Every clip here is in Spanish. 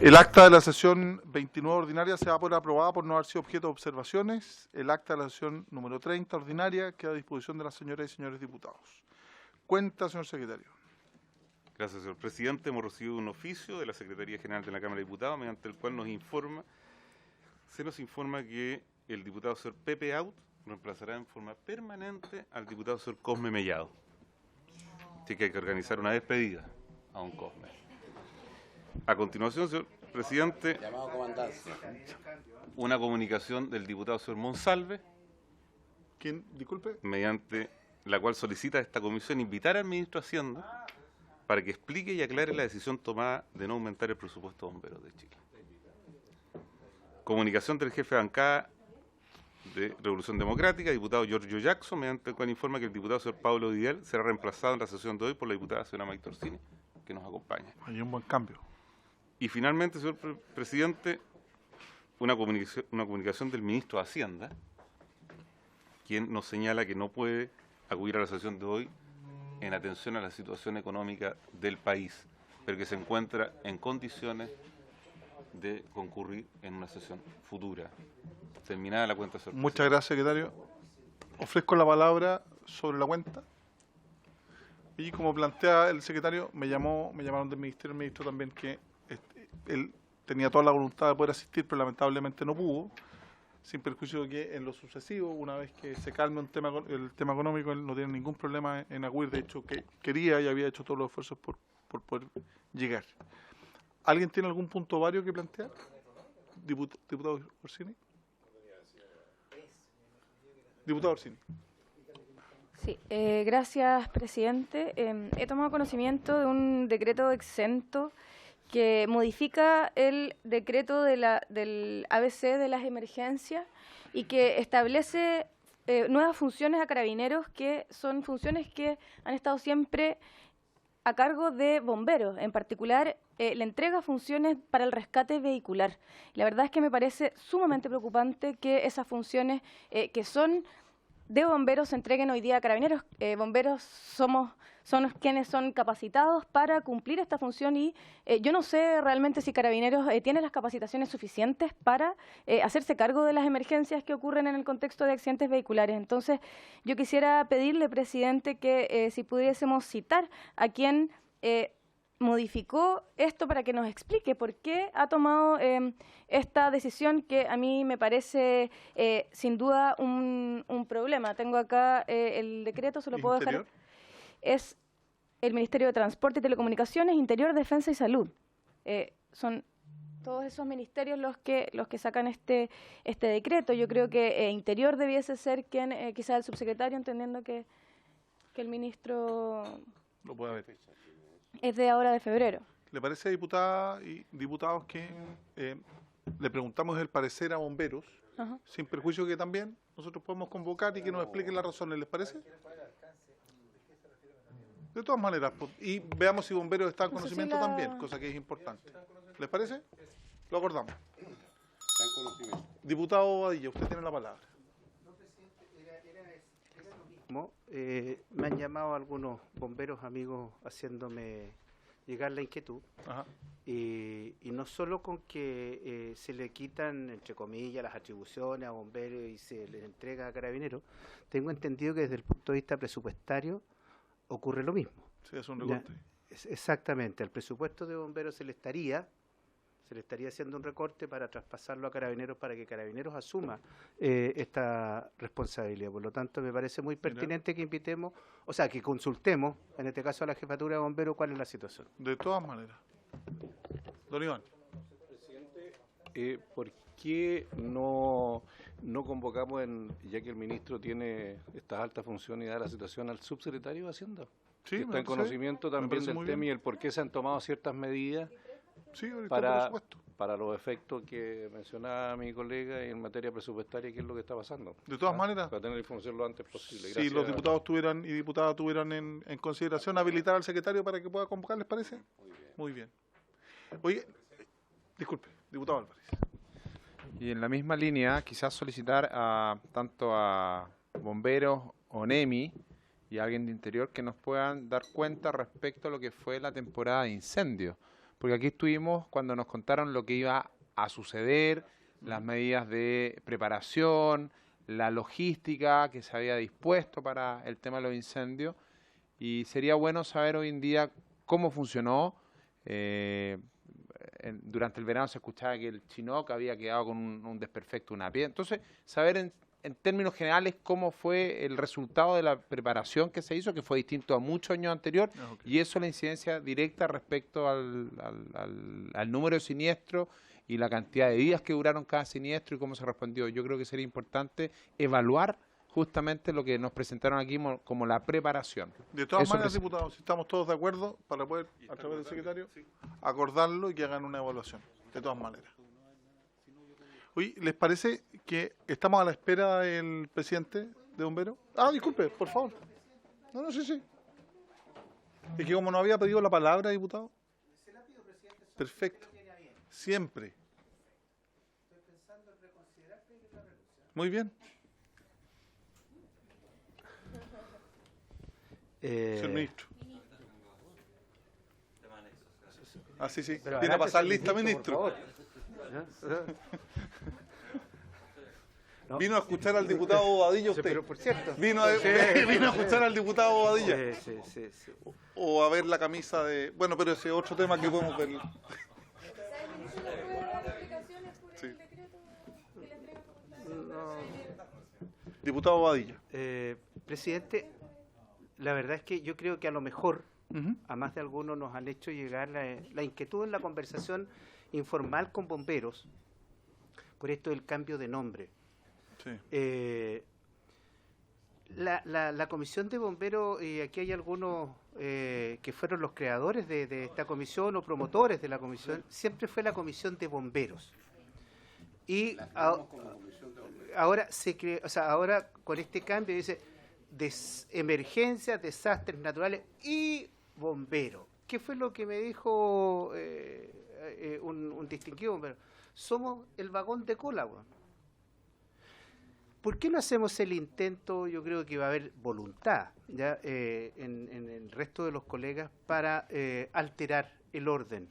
El acta de la sesión 29 ordinaria se da por aprobada por no haber sido objeto de observaciones. El acta de la sesión número 30 ordinaria queda a disposición de las señoras y señores diputados. Cuenta, señor secretario. Gracias, señor presidente. Hemos recibido un oficio de la Secretaría General de la Cámara de Diputados, mediante el cual se nos informa que el diputado señor Pepe Out reemplazará en forma permanente al diputado señor Cosme Mellado. Así que hay que organizar una despedida a un Cosme. A continuación, señor presidente, llamado comandancia, una comunicación del diputado señor Monsalve, ¿Quién? Disculpe. mediante la cual solicita a esta comisión invitar al ministro de Hacienda para que explique y aclare la decisión tomada de no aumentar el presupuesto de bomberos de Chile. Comunicación del jefe de bancada de Revolución Democrática, diputado Giorgio Jackson, mediante el cual informa que el diputado señor Pablo Vidal será reemplazado en la sesión de hoy por la diputada señora Maite Orsini, que nos acompaña. Hay un buen cambio. Y finalmente, señor presidente, una comunicación del ministro de Hacienda, quien nos señala que no puede acudir a la sesión de hoy en atención a la situación económica del país, pero que se encuentra en condiciones de concurrir en una sesión futura. Terminada la cuenta, señor Muchas gracias, secretario. Ofrezco la palabra sobre la cuenta. Y como plantea el secretario, me llamaron del ministerio, el ministro también, que él tenía toda la voluntad de poder asistir, pero lamentablemente no pudo, sin perjuicio de que en lo sucesivo, una vez que se calme el tema económico, él no tiene ningún problema en acudir. De hecho, que quería y había hecho todos los esfuerzos por poder llegar. ¿Alguien tiene algún punto vario que plantear? Diputado Orsini. Diputado Orsini. Sí, gracias, presidente. He tomado conocimiento de un decreto exento que modifica el decreto del ABC de las emergencias y que establece nuevas funciones a carabineros, que son funciones que han estado siempre a cargo de bomberos. En particular, le entrega funciones para el rescate vehicular. La verdad es que me parece sumamente preocupante que esas funciones que son de bomberos se entreguen hoy día a carabineros. Bomberos son quienes son capacitados para cumplir esta función y yo no sé realmente si Carabineros tiene las capacitaciones suficientes para hacerse cargo de las emergencias que ocurren en el contexto de accidentes vehiculares. Entonces, yo quisiera pedirle, presidente, que si pudiésemos citar a quien modificó esto para que nos explique por qué ha tomado esta decisión que a mí me parece sin duda un problema. Tengo acá el decreto, se lo puedo dejar. Es el Ministerio de Transporte y Telecomunicaciones, Interior, Defensa y Salud. Son todos esos ministerios los que sacan este decreto. Yo creo que Interior debiese ser quien, quizás el subsecretario, entendiendo que el ministro Lo puede ver. es de ahora de febrero. ¿Le parece, diputada y diputados, que le preguntamos el parecer a bomberos, sin perjuicio que también nosotros podemos convocar y que nos expliquen las razones? ¿Les parece? De todas maneras, y veamos si bomberos está en conocimiento también, cosa que es importante. ¿Les parece? Lo acordamos. está en conocimiento. Diputado Badilla, usted tiene la palabra. Me han llamado algunos bomberos amigos haciéndome llegar la inquietud. Ajá. Y no solo con que se le quitan, entre comillas, las atribuciones a bomberos y se les entrega a carabineros, tengo entendido que desde el punto de vista presupuestario ocurre lo mismo. Sí, es un recorte. Exactamente, al presupuesto de bomberos se le estaría haciendo un recorte para traspasarlo a Carabineros, para que Carabineros asuma esta responsabilidad. Por lo tanto, me parece muy pertinente que invitemos, o sea, que consultemos, en este caso a la Jefatura de Bomberos, cuál es la situación. De todas maneras. Don Iván. Presidente, ¿por qué no convocamos, ya que el ministro tiene estas altas funciones y da la situación, al subsecretario de Hacienda? Sí, que está en conocimiento también del tema y el por qué se han tomado ciertas medidas para los efectos que mencionaba mi colega y en materia presupuestaria, qué es lo que está pasando. De todas maneras, para tener la información lo antes posible. Si los diputados tuvieran y diputadas tuvieran en consideración habilitar al secretario para que pueda convocar, ¿les parece? Muy bien. Oye, disculpe, diputado Álvarez. Y en la misma línea, quizás solicitar tanto a bomberos, ONEMI y a alguien de Interior que nos puedan dar cuenta respecto a lo que fue la temporada de incendios, porque aquí estuvimos cuando nos contaron lo que iba a suceder, las medidas de preparación, la logística que se había dispuesto para el tema de los incendios, y sería bueno saber hoy en día cómo funcionó. Durante el verano se escuchaba que el Chinook había quedado con un desperfecto, una piedra. Entonces, saber en términos generales cómo fue el resultado de la preparación que se hizo, que fue distinto a muchos años anteriores, y eso la incidencia directa respecto al número de siniestros y la cantidad de días que duraron cada siniestro y cómo se respondió. Yo creo que sería importante evaluar justamente lo que nos presentaron aquí como la preparación. De todas maneras, diputados, si estamos todos de acuerdo, para poder, a través del secretario, acordarlo y que hagan una evaluación, de todas maneras. Oye, ¿les parece que estamos a la espera del presidente de Bomberos? Ah, disculpe, por favor. No, sí. Es que como no había pedido la palabra, diputado. Se la pido, presidente. Perfecto. Siempre. Estoy pensando en reconsiderar pedir la renuncia. Muy bien. Señor ministro. Ah, sí. Viene a pasar lista, ministro. Vino a escuchar al diputado Bobadilla usted. Pero por cierto. Vino a escuchar al diputado Bobadilla. Sí. O a ver la camisa de... Bueno, pero ese es otro tema que podemos ver. Sí. Diputado Bobadilla. Presidente, la verdad es que yo creo que a lo mejor a más de algunos nos han hecho llegar la inquietud en la conversación informal con bomberos por esto del cambio de nombre. Sí. La comisión de bomberos, aquí hay algunos que fueron los creadores de esta comisión o promotores de la comisión, siempre fue la comisión de bomberos. Y ahora se cree, ahora con este cambio dice emergencias, desastres naturales y bomberos. ¿Qué fue lo que me dijo un distinguido bombero? Somos el vagón de cola, weón. ¿Por qué no hacemos el intento? Yo creo que va a haber voluntad ya en el resto de los colegas para alterar el orden.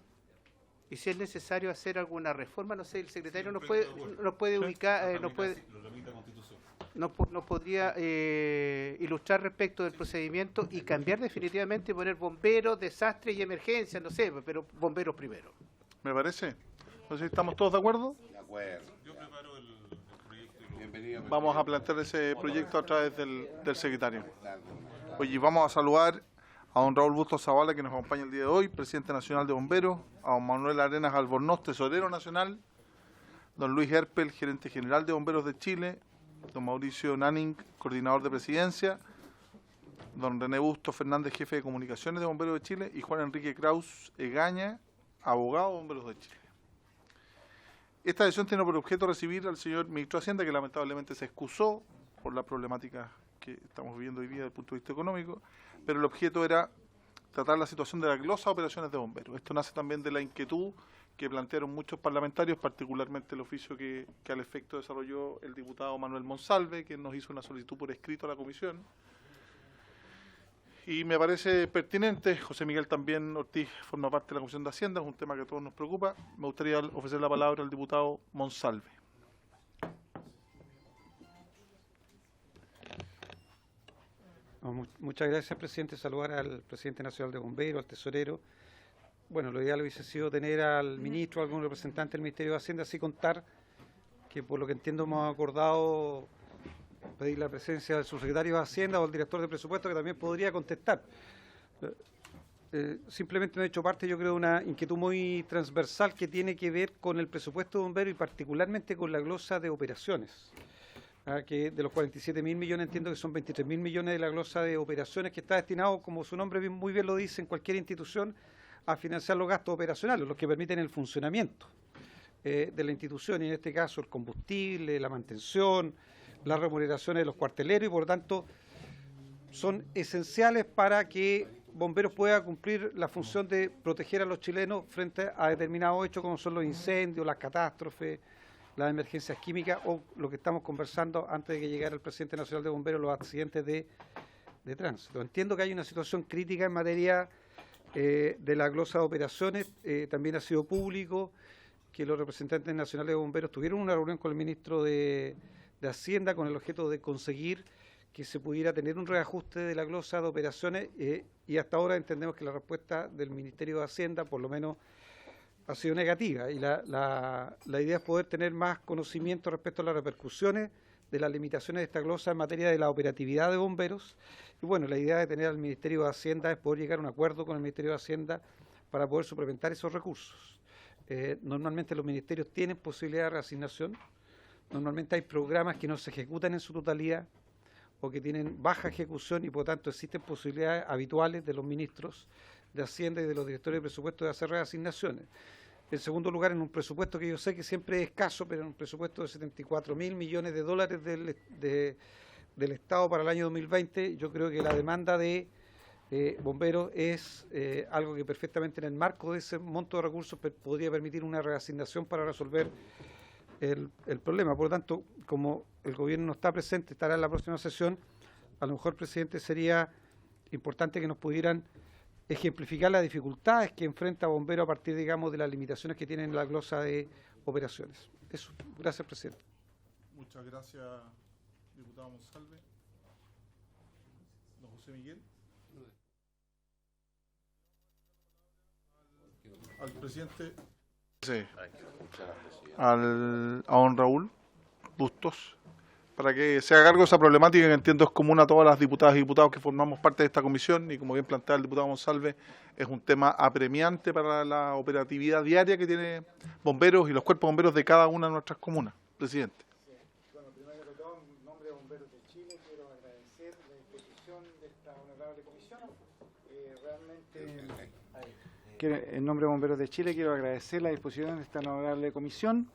Y si es necesario hacer alguna reforma, no sé, el secretario nos puede ubicar, nos podría ilustrar respecto del procedimiento y cambiar definitivamente, poner bomberos, desastres y emergencias, no sé, pero bomberos primero. ¿Me parece? Entonces, ¿estamos todos de acuerdo? De acuerdo. Yo preparo el proyecto. Bienvenido. Vamos a plantear ese proyecto a través del secretario. Oye, vamos a saludar a don Raúl Bustos Zavala, que nos acompaña el día de hoy, presidente nacional de bomberos, a don Manuel Arenas Albornoz, tesorero nacional, don Luis Herpel, gerente general de bomberos de Chile, don Mauricio Nanning, coordinador de presidencia, don René Bustos Fernández, jefe de comunicaciones de bomberos de Chile, y Juan Enrique Kraus Egaña, abogado de bomberos de Chile. Esta decisión tiene por objeto recibir al señor ministro de Hacienda, que lamentablemente se excusó por la problemática que estamos viviendo hoy día desde el punto de vista económico, pero el objeto era tratar la situación de la glosa de operaciones de bomberos. Esto nace también de la inquietud que plantearon muchos parlamentarios, particularmente el oficio que al efecto desarrolló el diputado Manuel Monsalve, que nos hizo una solicitud por escrito a la comisión. Y me parece pertinente, José Miguel también Ortiz forma parte de la Comisión de Hacienda, es un tema que a todos nos preocupa. Me gustaría ofrecer la palabra al diputado Monsalve. Muchas gracias, presidente. Saludar al presidente nacional de bomberos, al tesorero. Bueno, lo ideal hubiese sido tener al ministro, algún representante del Ministerio de Hacienda, así contar que por lo que entiendo hemos acordado pedir la presencia del subsecretario de Hacienda o el director de presupuesto, que también podría contestar. Simplemente me he hecho parte, yo creo, de una inquietud muy transversal que tiene que ver con el presupuesto de bomberos y particularmente con la glosa de operaciones. Que de los 47.000 millones entiendo que son 23.000 millones de la glosa de operaciones que está destinado, como su nombre muy bien lo dice, en cualquier institución a financiar los gastos operacionales, los que permiten el funcionamiento de la institución, y en este caso el combustible, la mantención, las remuneraciones de los cuarteleros, y por lo tanto son esenciales para que Bomberos pueda cumplir la función de proteger a los chilenos frente a determinados hechos como son los incendios, las catástrofes, las emergencias químicas o lo que estamos conversando antes de que llegara el presidente nacional de bomberos, los accidentes de tránsito. Entiendo que hay una situación crítica en materia de la glosa de operaciones también ha sido público que los representantes nacionales de bomberos tuvieron una reunión con el ministro de Hacienda con el objeto de conseguir que se pudiera tener un reajuste de la glosa de operaciones y hasta ahora entendemos que la respuesta del Ministerio de Hacienda por lo menos ha sido negativa y la idea es poder tener más conocimiento respecto a las repercusiones de las limitaciones de esta glosa en materia de la operatividad de bomberos. Y bueno, la idea de tener al Ministerio de Hacienda es poder llegar a un acuerdo con el Ministerio de Hacienda para poder suplementar esos recursos. Normalmente los ministerios tienen posibilidad de reasignación, normalmente hay programas que no se ejecutan en su totalidad o que tienen baja ejecución y por tanto existen posibilidades habituales de los ministros de Hacienda y de los directores de presupuesto de hacer reasignaciones. En segundo lugar, en un presupuesto que yo sé que siempre es escaso, pero en un presupuesto de 74.000 millones de dólares del Estado para el año 2020, yo creo que la demanda de bomberos es algo que perfectamente en el marco de ese monto de recursos podría permitir una reasignación para resolver el problema. Por lo tanto, como el gobierno no está presente, estará en la próxima sesión, a lo mejor, presidente, sería importante que nos pudieran ejemplificar las dificultades que enfrenta Bombero a partir, digamos, de las limitaciones que tienen la glosa de operaciones. Eso. Gracias, presidente. Muchas gracias, diputado Monsalve. Don José Miguel. Al presidente. Sí. A don Raúl Bustos, para que se haga cargo de esa problemática que entiendo es común a todas las diputadas y diputados que formamos parte de esta comisión y como bien plantea el diputado Monsalve, es un tema apremiante para la operatividad diaria que tiene bomberos y los cuerpos bomberos de cada una de nuestras comunas. Presidente. Bueno, primero que todo, en nombre de Bomberos de Chile, quiero agradecer la disposición de esta honorable comisión. En nombre de Bomberos de Chile quiero agradecer la disposición de esta honorable comisión.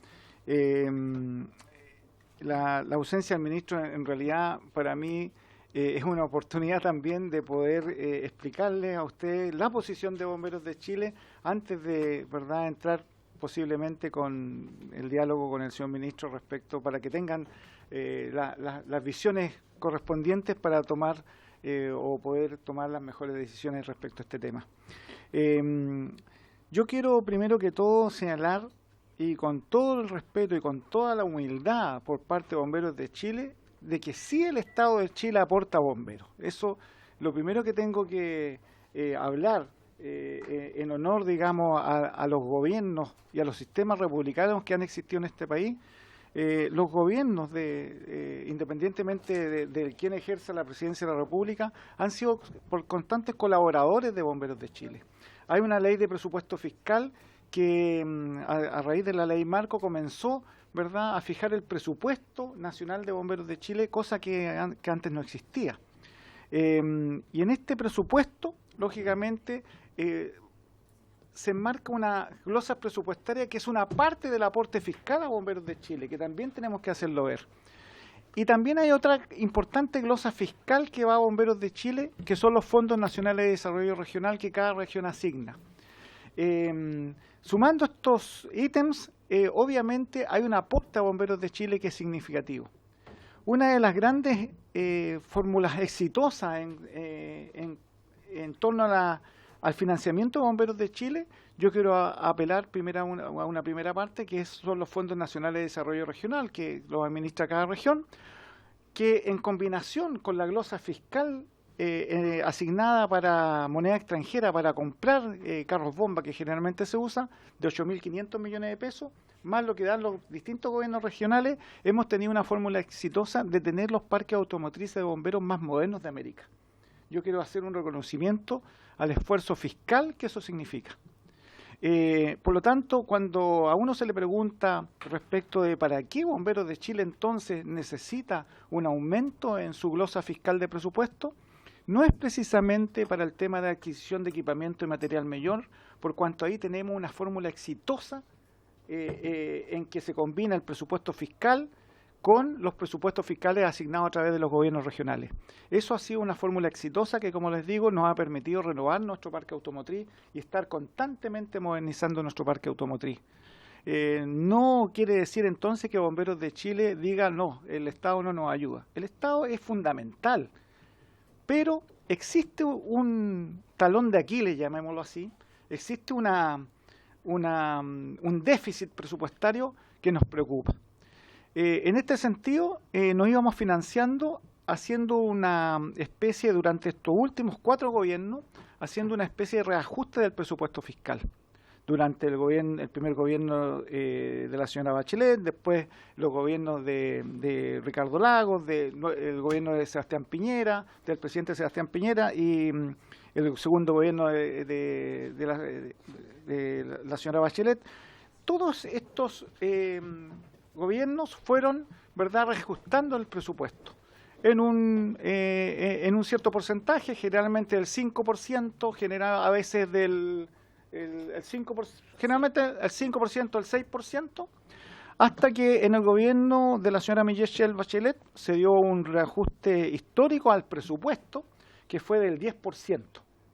La ausencia del ministro en realidad para mí es una oportunidad también de poder explicarle a usted la posición de Bomberos de Chile antes de entrar posiblemente con el diálogo con el señor ministro respecto para que tengan las visiones correspondientes para tomar o poder tomar las mejores decisiones respecto a este tema. Yo quiero primero que todo señalar y con todo el respeto y con toda la humildad por parte de Bomberos de Chile, de que sí el Estado de Chile aporta bomberos. Eso, lo primero que tengo que hablar en honor, digamos, a los gobiernos y a los sistemas republicanos que han existido en este país. Los gobiernos, independientemente de quién ejerza la presidencia de la República, han sido constantes colaboradores de Bomberos de Chile. Hay una ley de presupuesto fiscal que a raíz de la ley Marco comenzó, a fijar el presupuesto nacional de Bomberos de Chile, cosa que antes no existía. Y en este presupuesto, lógicamente, se enmarca una glosa presupuestaria que es una parte del aporte fiscal a Bomberos de Chile, que también tenemos que hacerlo ver. Y también hay otra importante glosa fiscal que va a Bomberos de Chile, que son los Fondos Nacionales de Desarrollo Regional que cada región asigna. Sumando estos ítems, obviamente hay un aporte a Bomberos de Chile que es significativo. Una de las grandes fórmulas exitosas en torno al financiamiento de Bomberos de Chile, yo quiero apelar primero a una primera parte, que son los Fondos Nacionales de Desarrollo Regional, que los administra cada región, que en combinación con la glosa fiscal asignada para moneda extranjera para comprar carros bomba que generalmente se usa, de 8.500 millones de pesos, más lo que dan los distintos gobiernos regionales, hemos tenido una fórmula exitosa de tener los parques automotrices de bomberos más modernos de América. Yo quiero hacer un reconocimiento al esfuerzo fiscal que eso significa. Por lo tanto, cuando a uno se le pregunta respecto de para qué Bomberos de Chile entonces necesita un aumento en su glosa fiscal de presupuesto, no es precisamente para el tema de adquisición de equipamiento y material mayor, por cuanto ahí tenemos una fórmula exitosa en que se combina el presupuesto fiscal con los presupuestos fiscales asignados a través de los gobiernos regionales. Eso ha sido una fórmula exitosa que, como les digo, nos ha permitido renovar nuestro parque automotriz y estar constantemente modernizando nuestro parque automotriz. No quiere decir entonces que Bomberos de Chile diga no, el Estado no nos ayuda. El Estado es fundamental, pero existe un talón de Aquiles, llamémoslo así, existe un déficit presupuestario que nos preocupa. En este sentido, nos íbamos financiando haciendo una especie, durante estos últimos 4 gobiernos, haciendo una especie de reajuste del presupuesto fiscal. Durante el primer gobierno de la señora Bachelet, después los gobiernos de Ricardo Lagos, el gobierno de Sebastián Piñera, del presidente Sebastián Piñera, y el segundo gobierno de la señora Bachelet. Todos estos gobiernos fueron, ¿verdad?, reajustando el presupuesto en un cierto porcentaje, generalmente del 5%, a veces del 5%, generalmente el 5%, el 6%, hasta que en el gobierno de la señora Michelle Bachelet se dio un reajuste histórico al presupuesto, que fue del 10%,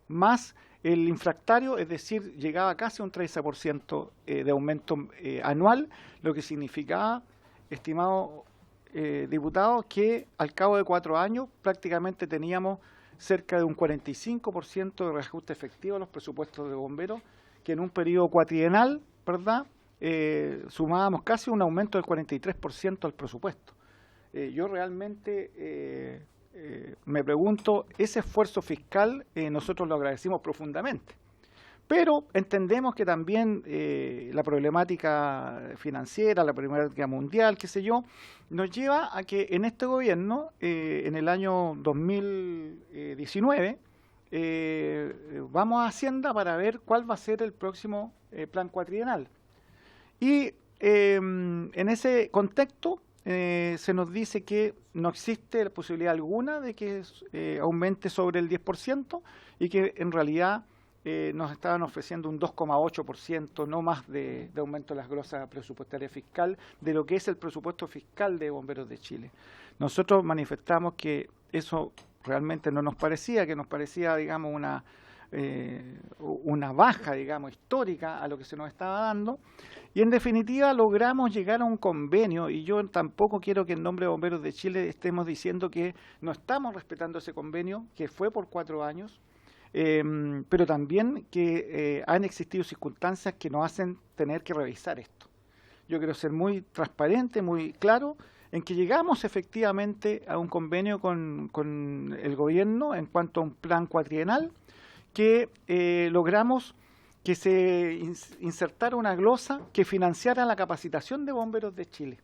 más el infractario, es decir, llegaba casi a un 13% de aumento anual, lo que significaba, estimado diputado, que al cabo de 4 años prácticamente teníamos cerca de un 45% de reajuste efectivo a los presupuestos de bomberos, que en un periodo cuatrienal, ¿verdad?, sumábamos casi un aumento del 43% al presupuesto. Yo realmente me pregunto, ese esfuerzo fiscal nosotros lo agradecimos profundamente, pero entendemos que también la problemática financiera, la problemática mundial, qué sé yo, nos lleva a que en este gobierno, en el año 2019, vamos a Hacienda para ver cuál va a ser el próximo plan cuatrienal. Y en ese contexto se nos dice que no existe la posibilidad alguna de que aumente sobre el 10% y que en realidad nos estaban ofreciendo un 2,8%, no más de aumento de las glosas presupuestarias fiscal de lo que es el presupuesto fiscal de Bomberos de Chile. Nosotros manifestamos que eso realmente no nos parecía, que nos parecía, digamos, una baja, digamos, histórica a lo que se nos estaba dando, y en definitiva logramos llegar a un convenio, y yo tampoco quiero que en nombre de Bomberos de Chile estemos diciendo que no estamos respetando ese convenio, que fue por 4 años, pero también que han existido circunstancias que nos hacen tener que revisar esto. Yo quiero ser muy transparente, muy claro, en que llegamos efectivamente a un convenio con el gobierno en cuanto a un plan cuatrienal, que logramos que se insertara una glosa que financiara la capacitación de Bomberos de Chile,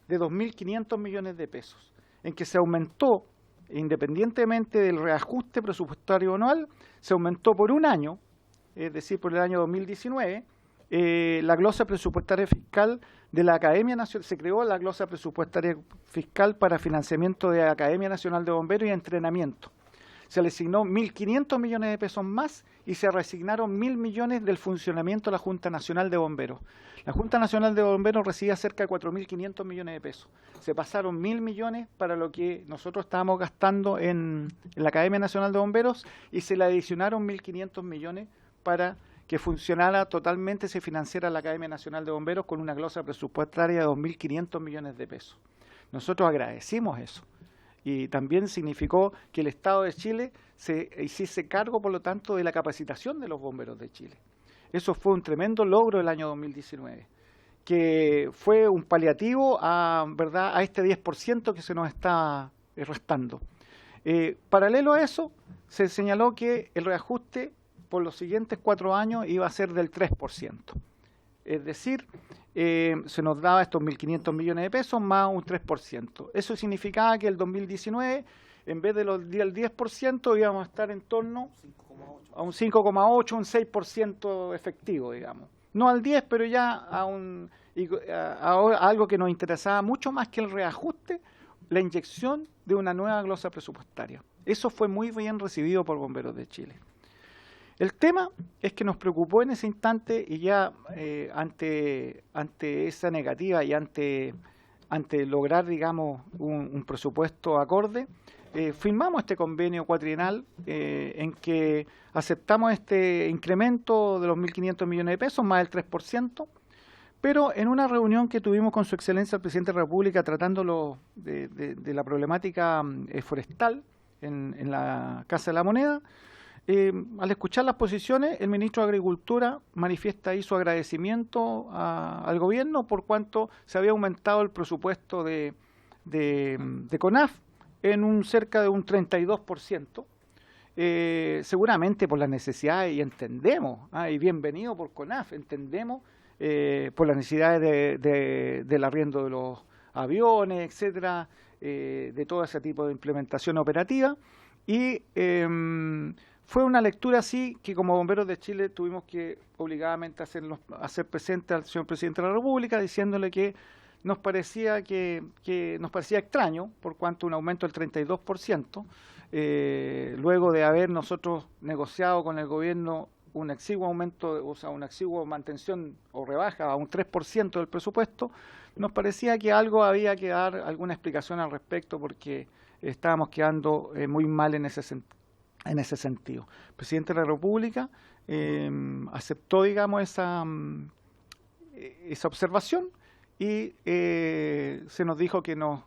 de 2.500 millones de pesos, en que se aumentó, independientemente del reajuste presupuestario anual, se aumentó por un año, es decir, por el año 2019, la glosa presupuestaria fiscal de la Academia Nacional. Se creó la glosa presupuestaria fiscal para financiamiento de la Academia Nacional de Bomberos y entrenamiento. Se le asignó 1.500 millones de pesos más y se reasignaron 1.000 millones del funcionamiento de la Junta Nacional de Bomberos. La Junta Nacional de Bomberos recibía cerca de 4.500 millones de pesos. Se pasaron 1.000 millones para lo que nosotros estábamos gastando en la Academia Nacional de Bomberos y se le adicionaron 1.500 millones para que funcionara totalmente, se financiara la Academia Nacional de Bomberos con una glosa presupuestaria de 2.500 millones de pesos. Nosotros agradecimos eso. Y también significó que el Estado de Chile se hiciese cargo, por lo tanto, de la capacitación de los bomberos de Chile. Eso fue un tremendo logro del año 2019, que fue un paliativo a este 10% que se nos está restando. Paralelo a eso, se señaló que el reajuste por los siguientes 4 años iba a ser del 3%. Es decir, se nos daba estos 1.500 millones de pesos más un 3%. Eso significaba que el 2019, en vez del 10%, íbamos a estar en torno a un 5,8, un 6% efectivo, digamos. No al 10, pero ya a algo que nos interesaba mucho más que el reajuste, la inyección de una nueva glosa presupuestaria. Eso fue muy bien recibido por Bomberos de Chile. El tema es que nos preocupó en ese instante y ya ante esa negativa y ante lograr, digamos, un presupuesto acorde, firmamos este convenio cuatrienal en que aceptamos este incremento de los 1.500 millones de pesos, más del 3%, pero en una reunión que tuvimos con su excelencia el presidente de la República tratando de la problemática forestal, en la Casa de la Moneda. Al escuchar las posiciones, el ministro de Agricultura manifiesta ahí su agradecimiento al gobierno por cuanto se había aumentado el presupuesto de CONAF en cerca de un 32%, seguramente por las necesidades, y entendemos, y bienvenido por CONAF, entendemos por las necesidades del arriendo de los aviones, etcétera, de todo ese tipo de implementación operativa, y fue una lectura así que como Bomberos de Chile tuvimos que obligadamente hacer presente al señor Presidente de la República, diciéndole que nos parecía extraño, por cuanto un aumento del 32%, luego de haber nosotros negociado con el gobierno un exiguo aumento, o sea, una exigua mantención o rebaja a un 3% del presupuesto, nos parecía que algo había que dar alguna explicación al respecto porque estábamos quedando muy mal en ese sentido. El Presidente de la República aceptó, digamos, esa observación y se nos dijo que nos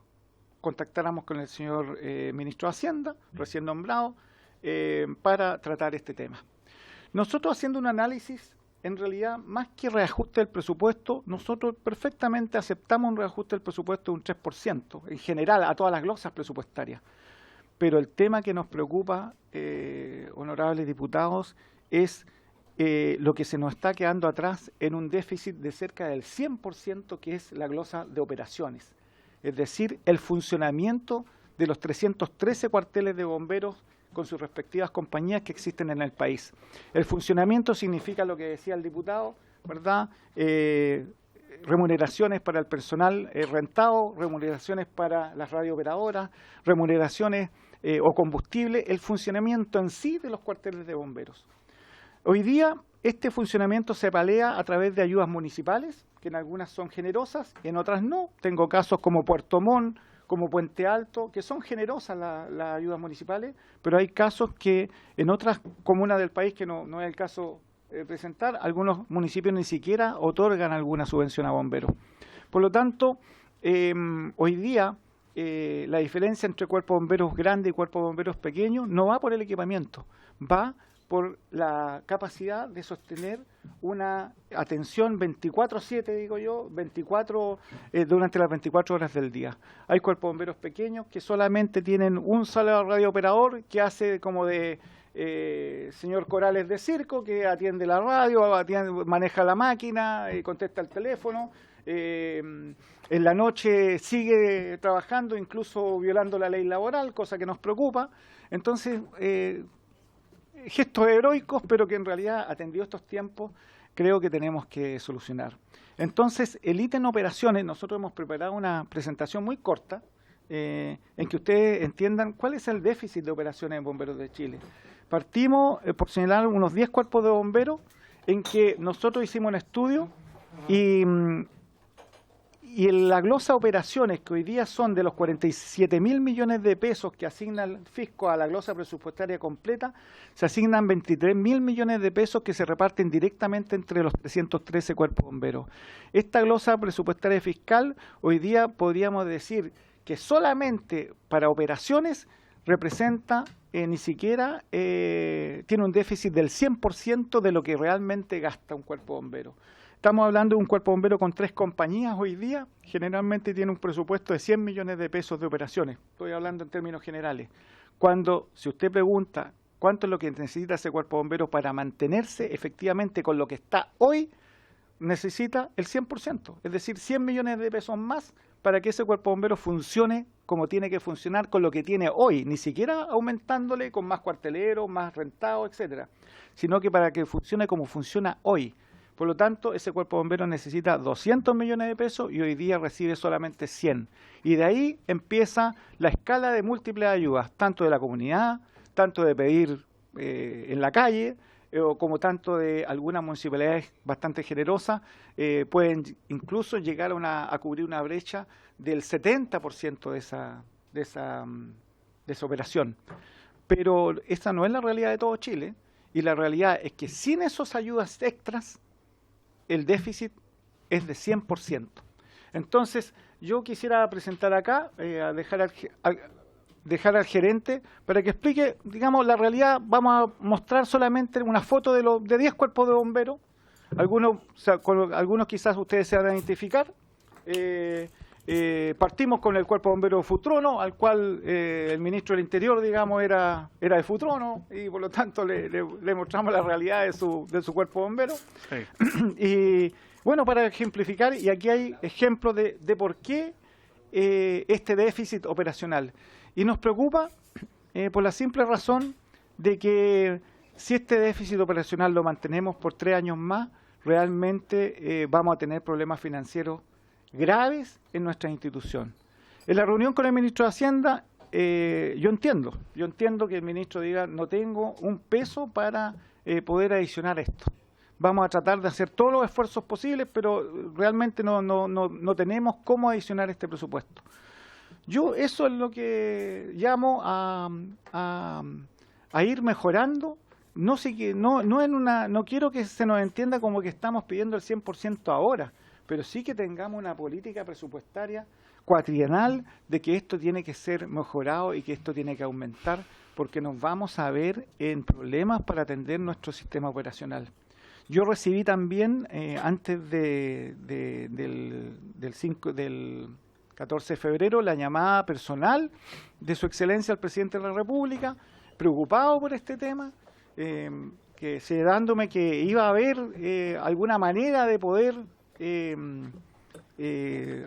contactáramos con el señor Ministro de Hacienda, recién nombrado, para tratar este tema. Nosotros haciendo un análisis, en realidad, más que reajuste del presupuesto, nosotros perfectamente aceptamos un reajuste del presupuesto de un 3%, en general, a todas las glosas presupuestarias. Pero el tema que nos preocupa, honorables diputados, es lo que se nos está quedando atrás en un déficit de cerca del 100%, que es la glosa de operaciones. Es decir, el funcionamiento de los 313 cuarteles de bomberos con sus respectivas compañías que existen en el país. El funcionamiento significa lo que decía el diputado, ¿verdad? Remuneraciones para el personal rentado, remuneraciones para las radiooperadoras, remuneraciones o combustible, el funcionamiento en sí de los cuarteles de bomberos. Hoy día este funcionamiento se palea a través de ayudas municipales, que en algunas son generosas, en otras no. Tengo casos como Puerto Montt, como Puente Alto, que son generosas las ayudas municipales, pero hay casos que en otras comunas del país, que no es el caso presentar, algunos municipios ni siquiera otorgan alguna subvención a bomberos. Por lo tanto, hoy día la diferencia entre cuerpos de bomberos grandes y cuerpos de bomberos pequeños no va por el equipamiento, va por la capacidad de sostener una atención 24/7, digo yo, durante las 24 horas del día. Hay cuerpos de bomberos pequeños que solamente tienen un solo radiooperador que hace como de señor Corales de circo, que atiende la radio, maneja la máquina, contesta el teléfono, en la noche sigue trabajando, incluso violando la ley laboral, cosa que nos preocupa. Entonces, gestos heroicos, pero que en realidad, atendido estos tiempos, creo que tenemos que solucionar. Entonces, el ítem operaciones, nosotros hemos preparado una presentación muy corta, en que ustedes entiendan cuál es el déficit de operaciones en Bomberos de Chile. Partimos por señalar unos 10 cuerpos de bomberos en que nosotros hicimos un estudio y en la glosa de operaciones, que hoy día son de los 47.000 millones de pesos que asigna el fisco a la glosa presupuestaria completa, se asignan 23.000 millones de pesos que se reparten directamente entre los 313 cuerpos bomberos. Esta glosa presupuestaria fiscal, hoy día podríamos decir que solamente para operaciones representa, ni siquiera tiene un déficit del 100% de lo que realmente gasta un cuerpo bombero. Estamos hablando de un cuerpo bombero con 3 compañías hoy día, generalmente tiene un presupuesto de 100 millones de pesos de operaciones. Estoy hablando en términos generales. Cuando, si usted pregunta cuánto es lo que necesita ese cuerpo bombero para mantenerse efectivamente con lo que está hoy, necesita el 100%, es decir, 100 millones de pesos más para que ese cuerpo bombero funcione como tiene que funcionar con lo que tiene hoy, ni siquiera aumentándole con más cuarteleros, más rentados, etcétera, sino que para que funcione como funciona hoy. Por lo tanto, ese cuerpo bombero necesita 200 millones de pesos y hoy día recibe solamente 100. Y de ahí empieza la escala de múltiples ayudas, tanto de la comunidad, tanto de pedir en la calle, como tanto de algunas municipalidades bastante generosas, pueden incluso llegar a cubrir una brecha del 70% de esa operación. Pero esa no es la realidad de todo Chile, y la realidad es que sin esas ayudas extras, el déficit es de 100%. Entonces, yo quisiera presentar acá, dejar al gerente para que explique, digamos, la realidad. Vamos a mostrar solamente una foto de 10 cuerpos de bomberos. Algunos quizás ustedes se van a identificar. Partimos con el cuerpo de bomberos Futrono, al cual el ministro del Interior, digamos, era de Futrono, y por lo tanto le mostramos la realidad de su cuerpo de bomberos. Sí. Y bueno, para ejemplificar, y aquí hay ejemplos de por qué este déficit operacional. Y nos preocupa por la simple razón de que si este déficit operacional lo mantenemos por 3 años más, realmente vamos a tener problemas financieros graves en nuestra institución. En la reunión con el ministro de Hacienda, yo entiendo que el ministro diga, no tengo un peso para poder adicionar esto. Vamos a tratar de hacer todos los esfuerzos posibles, pero realmente no tenemos cómo adicionar este presupuesto. Yo eso es lo que llamo a ir mejorando. No quiero que se nos entienda como que estamos pidiendo el 100% ahora, pero sí que tengamos una política presupuestaria cuatrienal de que esto tiene que ser mejorado y que esto tiene que aumentar, porque nos vamos a ver en problemas para atender nuestro sistema operacional. Yo recibí también, antes del 14 de febrero, la llamada personal de Su Excelencia el Presidente de la República, preocupado por este tema, que señalándome que iba a haber alguna manera de poder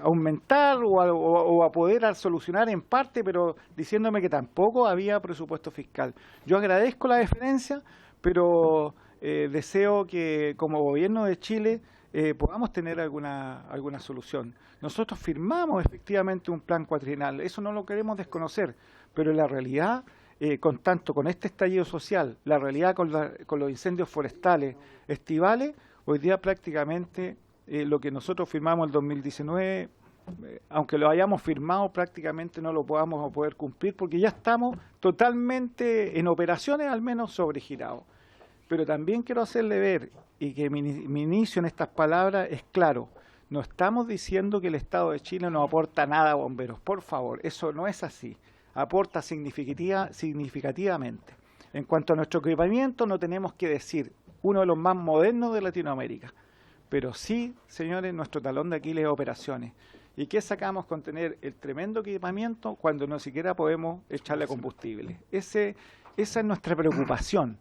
aumentar o a poder solucionar en parte, pero diciéndome que tampoco había presupuesto fiscal. Yo agradezco la deferencia, pero deseo que como gobierno de Chile podamos tener alguna solución. Nosotros firmamos efectivamente un plan cuatrienal, eso no lo queremos desconocer, pero la realidad, con este estallido social, la realidad con los incendios forestales estivales, hoy día prácticamente lo que nosotros firmamos en el 2019, aunque lo hayamos firmado, prácticamente no lo podamos poder cumplir, porque ya estamos totalmente en operaciones, al menos sobregirados. Pero también quiero hacerle ver, y que mi inicio en estas palabras es claro, no estamos diciendo que el Estado de Chile no aporta nada a bomberos, por favor, eso no es así, aporta significativamente. En cuanto a nuestro equipamiento, no tenemos que decir uno de los más modernos de Latinoamérica, pero sí, señores, nuestro talón de Aquiles es operaciones. ¿Y qué sacamos con tener el tremendo equipamiento cuando no siquiera podemos echarle combustible? Esa es nuestra preocupación.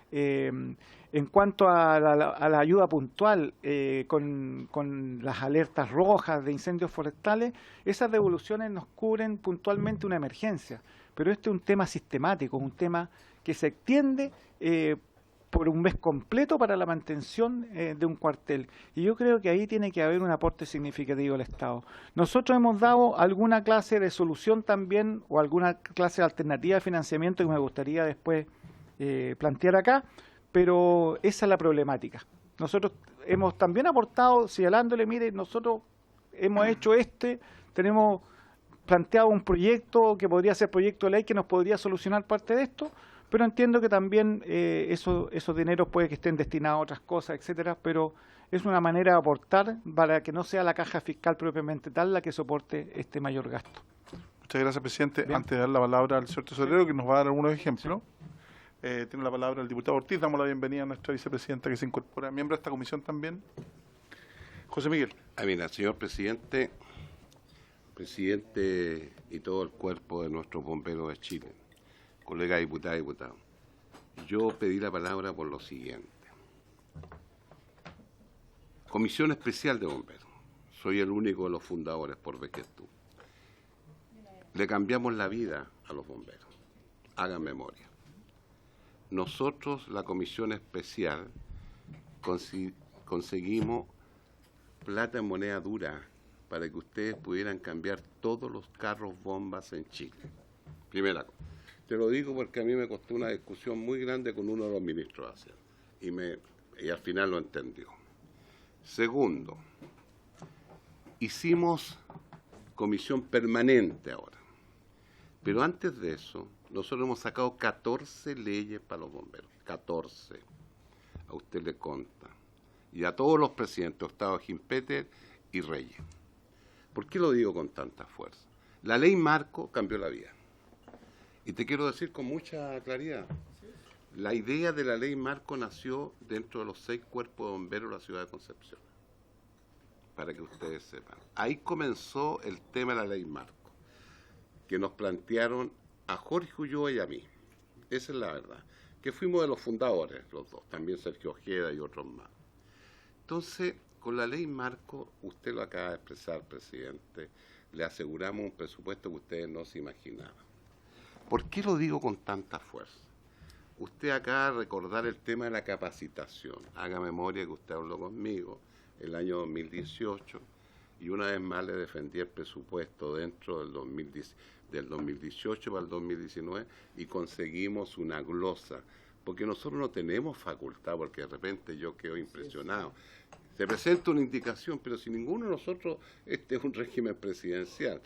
En cuanto a la ayuda puntual con las alertas rojas de incendios forestales, esas devoluciones nos cubren puntualmente una emergencia, pero este es un tema sistemático, un tema que se extiende por un mes completo para la mantención de un cuartel, y yo creo que ahí tiene que haber un aporte significativo del Estado. Nosotros hemos dado alguna clase de solución también, o alguna clase de alternativa de financiamiento que me gustaría después plantear acá, pero esa es la problemática. Nosotros hemos también aportado señalándole, mire, nosotros hemos hecho tenemos planteado un proyecto que podría ser proyecto de ley que nos podría solucionar parte de esto, pero entiendo que también esos dineros puede que estén destinados a otras cosas, etcétera, pero es una manera de aportar para que no sea la caja fiscal propiamente tal la que soporte este mayor gasto. Muchas gracias, presidente. Bien. Antes de dar la palabra al señor tesorero, que nos va a dar algunos ejemplos, tiene la palabra el diputado Ortiz. Damos la bienvenida a nuestra vicepresidenta que se incorpora, miembro de esta comisión también. José Miguel. Mira, señor presidente y todo el cuerpo de nuestros bomberos de Chile, colegas diputadas y diputados, yo pedí la palabra por lo siguiente. Comisión Especial de Bomberos. Soy el único de los fundadores por Vequetú. Le cambiamos la vida a los bomberos. Hagan memoria. Nosotros, la Comisión Especial, conseguimos plata en moneda dura para que ustedes pudieran cambiar todos los carros bombas en Chile. Primera cosa. Te lo digo porque a mí me costó una discusión muy grande con uno de los ministros de Hacienda y al final lo entendió. Segundo, hicimos comisión permanente ahora, pero antes de eso nosotros hemos sacado 14 leyes para los bomberos, 14, a usted le consta, y a todos los presidentes, Octavio Gimpeter y Reyes. ¿Por qué lo digo con tanta fuerza? La ley marco cambió la vida. Y te quiero decir con mucha claridad, la idea de la ley marco nació dentro de los 6 cuerpos de bomberos de la ciudad de Concepción, para que ustedes sepan. Ahí comenzó el tema de la ley marco, que nos plantearon a Jorge Ulloa y a mí. Esa es la verdad, que fuimos de los fundadores, los dos, también Sergio Ojeda y otros más. Entonces, con la ley marco, usted lo acaba de expresar, presidente, le aseguramos un presupuesto que ustedes no se imaginaban. ¿Por qué lo digo con tanta fuerza? Usted acaba de recordar el tema de la capacitación. Haga memoria que usted habló conmigo el año 2018 y una vez más le defendí el presupuesto dentro del 2018 para el 2019 y conseguimos una glosa, porque nosotros no tenemos facultad, porque de repente yo quedo impresionado. Se presenta una indicación, pero si ninguno de nosotros, este es un régimen presidencial.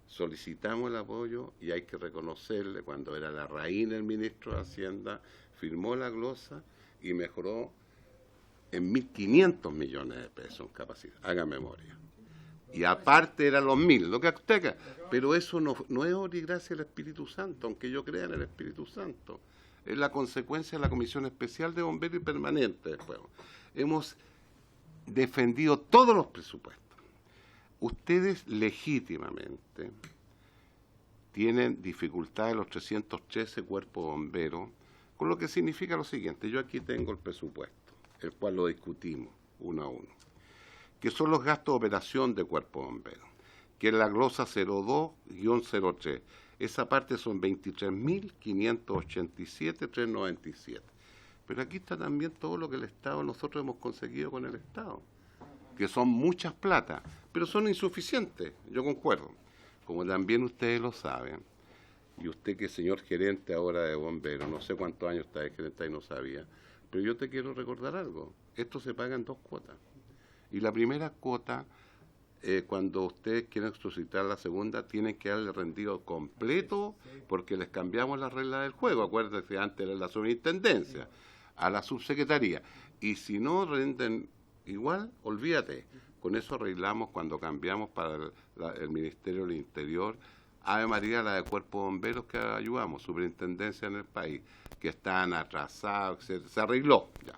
Solicitamos el apoyo y hay que reconocerle, cuando era Larraín el ministro de Hacienda, firmó la glosa y mejoró en 1.500 millones de pesos en capacidad, haga memoria. Y aparte eran los 1.000, lo que usted, pero eso no es obra y gracia del Espíritu Santo, aunque yo crea en el Espíritu Santo. Es la consecuencia de la Comisión Especial de Bomberos y Permanente después. Hemos defendido todos los presupuestos. Ustedes legítimamente tienen dificultades los 313 cuerpos bomberos, con lo que significa lo siguiente. Yo aquí tengo el presupuesto, el cual lo discutimos uno a uno, que son los gastos de operación de cuerpo bombero, que es la glosa 02-03. Esa parte son 23.587.397. Pero aquí está también todo lo que el Estado, nosotros hemos conseguido con el Estado, que son muchas plata, pero son insuficientes, yo concuerdo. Como también ustedes lo saben, y usted que es señor gerente ahora de bomberos, no sé cuántos años está de gerente y no sabía, pero yo te quiero recordar algo, esto se paga en 2 cuotas. Y la primera cuota, cuando ustedes quieren suscitar la segunda, tienen que darle rendido completo, porque les cambiamos la regla del juego. Acuérdense, antes era la superintendencia, a la subsecretaría. Y si no rinden igual, olvídate. Con eso arreglamos cuando cambiamos para el Ministerio del Interior. Ave María, la de Cuerpo de Bomberos que ayudamos, superintendencia en el país, que están atrasados, se arregló ya.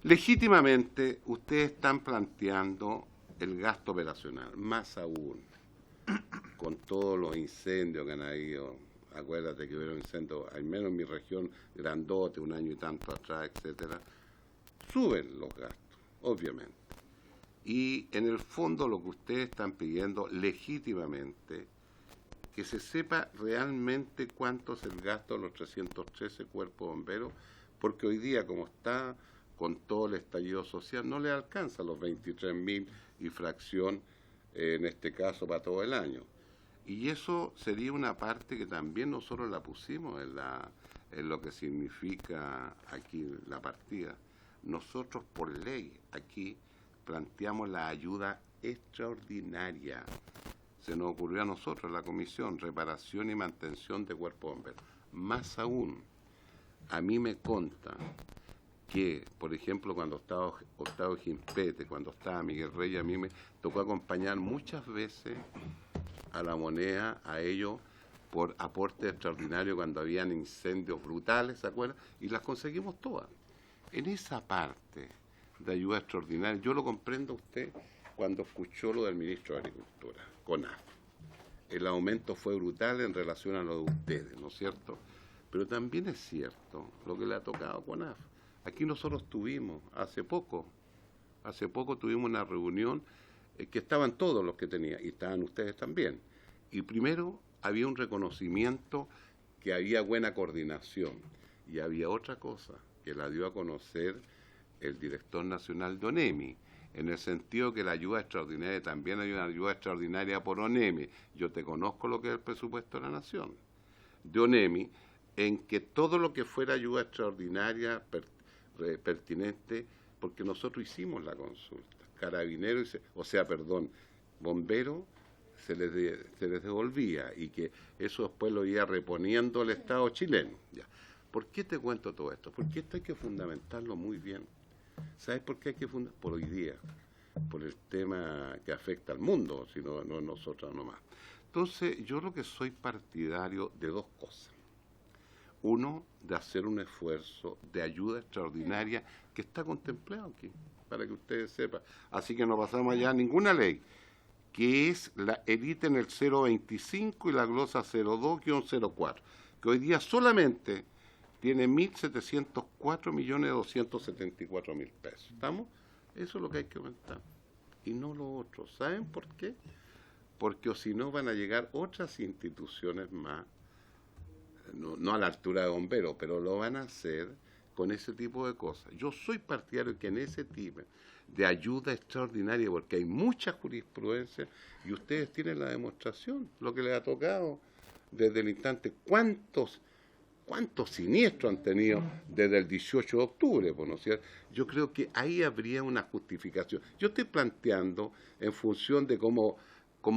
Legítimamente, ustedes están planteando el gasto operacional, más aún, con todos los incendios que han habido. Acuérdate que hubo incendios, al menos en mi región, grandote, un año y tanto atrás, etcétera. Suben los gastos, obviamente. Y en el fondo lo que ustedes están pidiendo legítimamente, que se sepa realmente cuánto es el gasto de los 313 cuerpos bomberos, porque hoy día, como está con todo el estallido social, no le alcanza los 23.000 y fracción, en este caso, para todo el año. Y eso sería una parte que también nosotros la pusimos en lo que significa aquí la partida. Nosotros, por ley, aquí planteamos la ayuda extraordinaria. Se nos ocurrió a nosotros, la comisión, reparación y mantención de cuerpos bomberos. Más aún, a mí me consta que, por ejemplo, cuando estaba Octavio Gimpete, cuando estaba Miguel Reyes, a mí me tocó acompañar muchas veces a La Moneda, a ellos, por aporte extraordinario cuando habían incendios brutales, ¿se acuerdan? Y las conseguimos todas. En esa parte de ayuda extraordinaria, yo lo comprendo a usted cuando escuchó lo del ministro de Agricultura, CONAF. El aumento fue brutal en relación a lo de ustedes, ¿no es cierto? Pero también es cierto lo que le ha tocado a CONAF. Aquí nosotros tuvimos, hace poco tuvimos una reunión que estaban todos los que tenía, y estaban ustedes también. Y primero había un reconocimiento que había buena coordinación, y había otra cosa que la dio a conocer el director nacional de ONEMI, en el sentido que la ayuda extraordinaria, también hay una ayuda extraordinaria por ONEMI. Yo te conozco lo que es el presupuesto de la Nación, de ONEMI, en que todo lo que fuera ayuda extraordinaria pertinente, porque nosotros hicimos la consulta, carabineros, bomberos, se les devolvía, y que eso después lo iba reponiendo el Estado chileno. Ya. ¿Por qué te cuento todo esto? Porque esto hay que fundamentarlo muy bien. ¿Sabes por qué hay que fundamentarlo? Por hoy día, por el tema que afecta al mundo, sino no nosotros nomás. Entonces, yo lo que soy partidario de dos cosas. Uno, de hacer un esfuerzo de ayuda extraordinaria que está contemplado aquí, para que ustedes sepan. Así que no pasamos allá a ninguna ley, que es el ítem el 025 y la glosa 02-04, que hoy día solamente tiene 1.704.274.000 pesos. ¿Estamos? Eso es lo que hay que aumentar. Y no lo otro. ¿Saben por qué? Porque o si no van a llegar otras instituciones más, no a la altura de bomberos, pero lo van a hacer con ese tipo de cosas. Yo soy partidario que en ese tipo de ayuda extraordinaria, porque hay mucha jurisprudencia y ustedes tienen la demostración, lo que les ha tocado desde el instante. ¿Cuántos siniestros han tenido desde el 18 de octubre? Pues, ¿no es cierto? Yo creo que ahí habría una justificación. Yo estoy planteando en función de cómo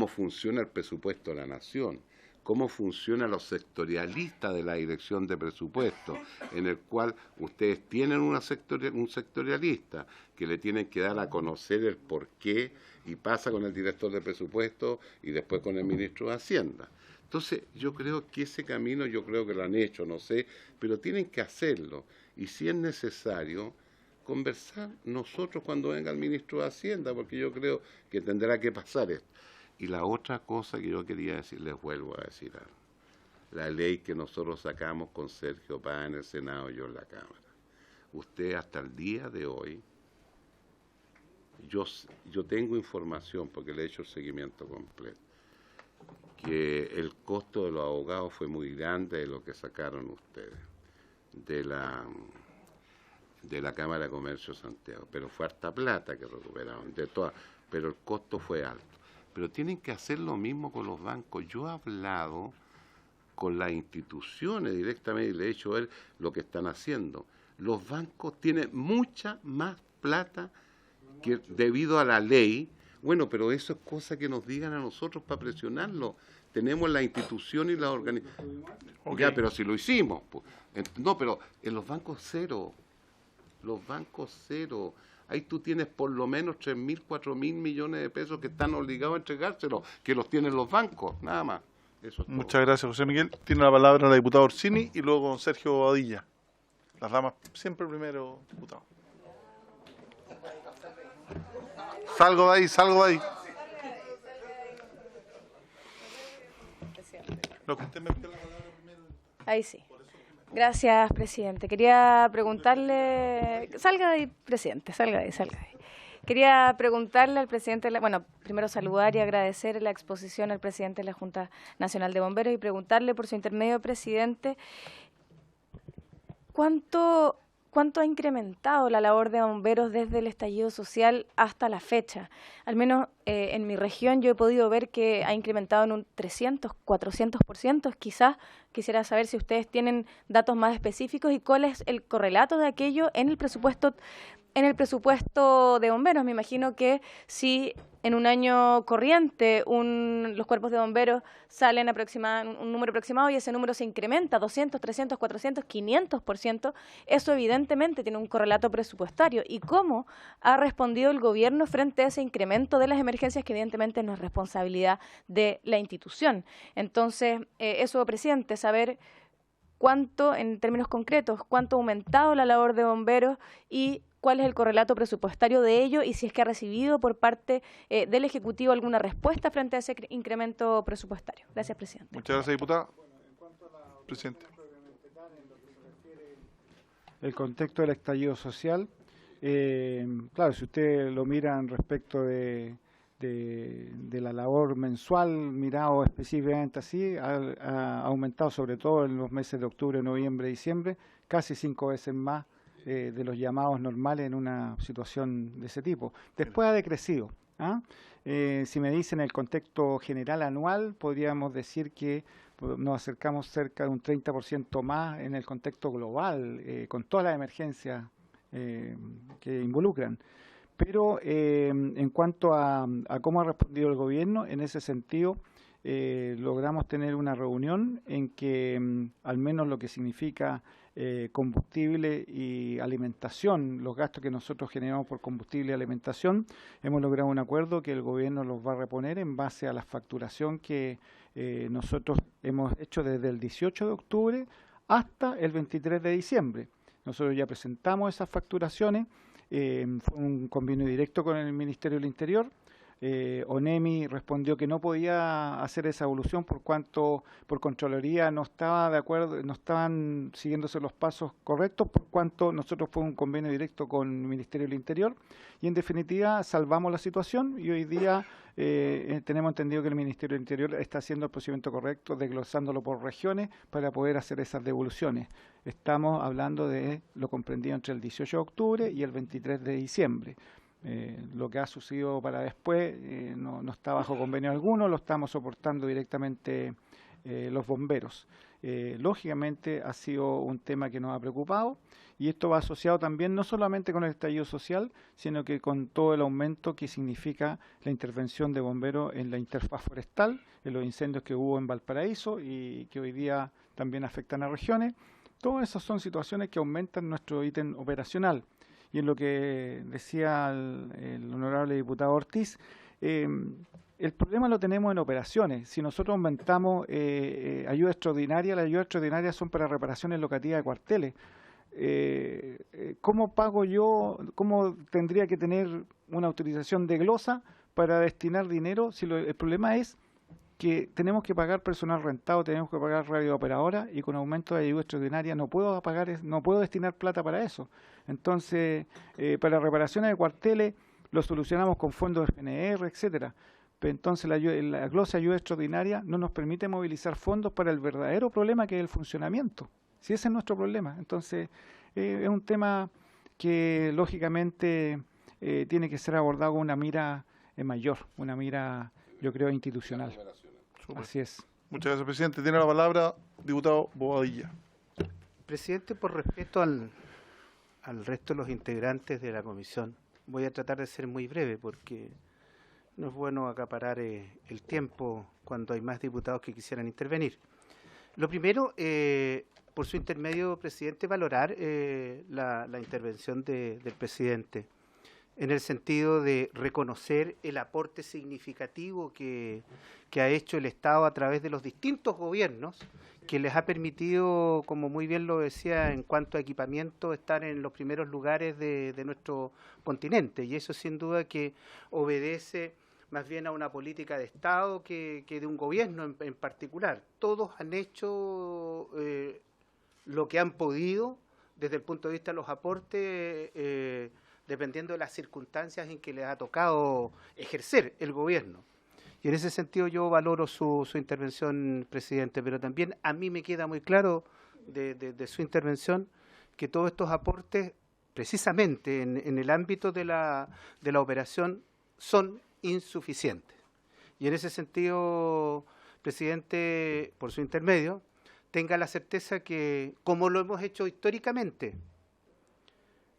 funciona el presupuesto de la Nación, cómo funcionan los sectorialistas de la Dirección de Presupuesto, en el cual ustedes tienen un sectorialista que le tienen que dar a conocer el porqué y pasa con el director de presupuesto y después con el ministro de Hacienda. Entonces, yo creo que ese camino, yo creo que lo han hecho, no sé, pero tienen que hacerlo. Y si es necesario, conversar nosotros cuando venga el ministro de Hacienda, porque yo creo que tendrá que pasar esto. Y la otra cosa que yo quería decir, les vuelvo a decir algo. La ley que nosotros sacamos con Sergio Paz en el Senado y yo en la Cámara. Usted hasta el día de hoy, yo tengo información, porque le he hecho el seguimiento completo, que el costo de los abogados fue muy grande de lo que sacaron ustedes de la Cámara de Comercio de Santiago. Pero fue harta plata que recuperaron, pero el costo fue alto. Pero tienen que hacer lo mismo con los bancos. Yo he hablado con las instituciones directamente y le he hecho ver lo que están haciendo. Los bancos tienen mucha más plata que debido a la ley. Bueno, pero eso es cosa que nos digan a nosotros para presionarlo. Tenemos la institución y la organización. Okay. Ya, pero si lo hicimos. Pues. No, pero en los bancos cero. Los bancos cero. Ahí tú tienes por lo menos 3.000, 4.000 millones de pesos que están obligados a entregárselos, que los tienen los bancos, nada más. Eso es Muchas gracias, José Miguel. Tiene la palabra la diputada Orsini y luego don Sergio Bobadilla. Las damas siempre primero, diputado. Salgo de ahí. Lo que usted me pide la palabra primero. Ahí sí. Gracias, presidente. Quería preguntarle... Salga de ahí, presidente, salga de ahí. Quería preguntarle al presidente... Bueno, primero saludar y agradecer la exposición al presidente de la Junta Nacional de Bomberos y preguntarle por su intermedio, presidente, ¿cuánto ha incrementado la labor de bomberos desde el estallido social hasta la fecha? Al menos en mi región yo he podido ver que ha incrementado en un 300, 400%. Quizás quisiera saber si ustedes tienen datos más específicos y cuál es el correlato de aquello en el presupuesto de bomberos. Me imagino que si en un año corriente los cuerpos de bomberos salen un número aproximado y ese número se incrementa 200, 300, 400, 500%, eso evidentemente tiene un correlato presupuestario. ¿Y cómo ha respondido el gobierno frente a ese incremento de las emergencias que evidentemente no es responsabilidad de la institución? Entonces, eso, presidente, saber cuánto, en términos concretos, cuánto ha aumentado la labor de bomberos y cuál es el correlato presupuestario de ello y si es que ha recibido por parte del Ejecutivo alguna respuesta frente a ese incremento presupuestario. Gracias, presidente. Muchas gracias, diputada. Presidente. El contexto del estallido social, claro, si usted lo mira respecto de la labor mensual, mirado específicamente así, ha aumentado sobre todo en los meses de octubre, noviembre, diciembre, casi 5 veces más de los llamados normales en una situación de ese tipo. Después ha decrecido. Si me dicen el contexto general anual, podríamos decir que nos acercamos cerca de un 30% más en el contexto global, con todas las emergencias que involucran. Pero en cuanto a cómo ha respondido el gobierno, en ese sentido, logramos tener una reunión en que al menos lo que significa combustible y alimentación, los gastos que nosotros generamos por combustible y alimentación, hemos logrado un acuerdo que el gobierno los va a reponer en base a la facturación que nosotros hemos hecho desde el 18 de octubre hasta el 23 de diciembre. Nosotros ya presentamos esas facturaciones, fue un convenio directo con el Ministerio del Interior. ONEMI respondió que no podía hacer esa evolución por cuanto por Contraloría no estaba de acuerdo, no estaban siguiéndose los pasos correctos, por cuanto nosotros fue un convenio directo con el Ministerio del Interior y en definitiva salvamos la situación y hoy día tenemos entendido que el Ministerio del Interior está haciendo el procedimiento correcto, desglosándolo por regiones para poder hacer esas devoluciones. Estamos hablando de lo comprendido entre el 18 de octubre y el 23 de diciembre. Lo que ha sucedido para después no está bajo convenio alguno, lo estamos soportando directamente los bomberos. Lógicamente ha sido un tema que nos ha preocupado y esto va asociado también no solamente con el estallido social, sino que con todo el aumento que significa la intervención de bomberos en la interfaz forestal, en los incendios que hubo en Valparaíso y que hoy día también afectan a regiones. Todas esas son situaciones que aumentan nuestro ítem operacional. Y en lo que decía el honorable diputado Ortiz, el problema lo tenemos en operaciones. Si nosotros aumentamos ayuda extraordinaria, las ayudas extraordinarias son para reparaciones locativas de cuarteles. ¿Cómo pago yo, cómo tendría que tener una autorización de glosa para destinar dinero? Si el problema es que tenemos que pagar personal rentado, tenemos que pagar radiooperadoras y con aumento de ayuda extraordinaria no puedo destinar plata para eso. Entonces, para reparaciones de cuarteles lo solucionamos con fondos de FNR, etcétera. Pero entonces la glosa de ayuda extraordinaria no nos permite movilizar fondos para el verdadero problema que es el funcionamiento. Si ese es nuestro problema. Entonces, es un tema que lógicamente tiene que ser abordado con una mira mayor, una mira, yo creo, institucional. Super. Así es. Muchas gracias, presidente. Tiene la palabra diputado Bobadilla. Presidente, por respeto al resto de los integrantes de la comisión, voy a tratar de ser muy breve porque no es bueno acaparar el tiempo cuando hay más diputados que quisieran intervenir. Lo primero, por su intermedio, presidente, valorar la intervención del presidente en el sentido de reconocer el aporte significativo que ha hecho el Estado a través de los distintos gobiernos, que les ha permitido, como muy bien lo decía, en cuanto a equipamiento, estar en los primeros lugares de nuestro continente. Y eso sin duda que obedece más bien a una política de Estado que de un gobierno en particular. Todos han hecho lo que han podido desde el punto de vista de los aportes, dependiendo de las circunstancias en que les ha tocado ejercer el gobierno. Y en ese sentido yo valoro su intervención, presidente, pero también a mí me queda muy claro de su intervención que todos estos aportes, precisamente en el ámbito de la operación, son insuficientes. Y en ese sentido, presidente, por su intermedio, tenga la certeza que, como lo hemos hecho históricamente,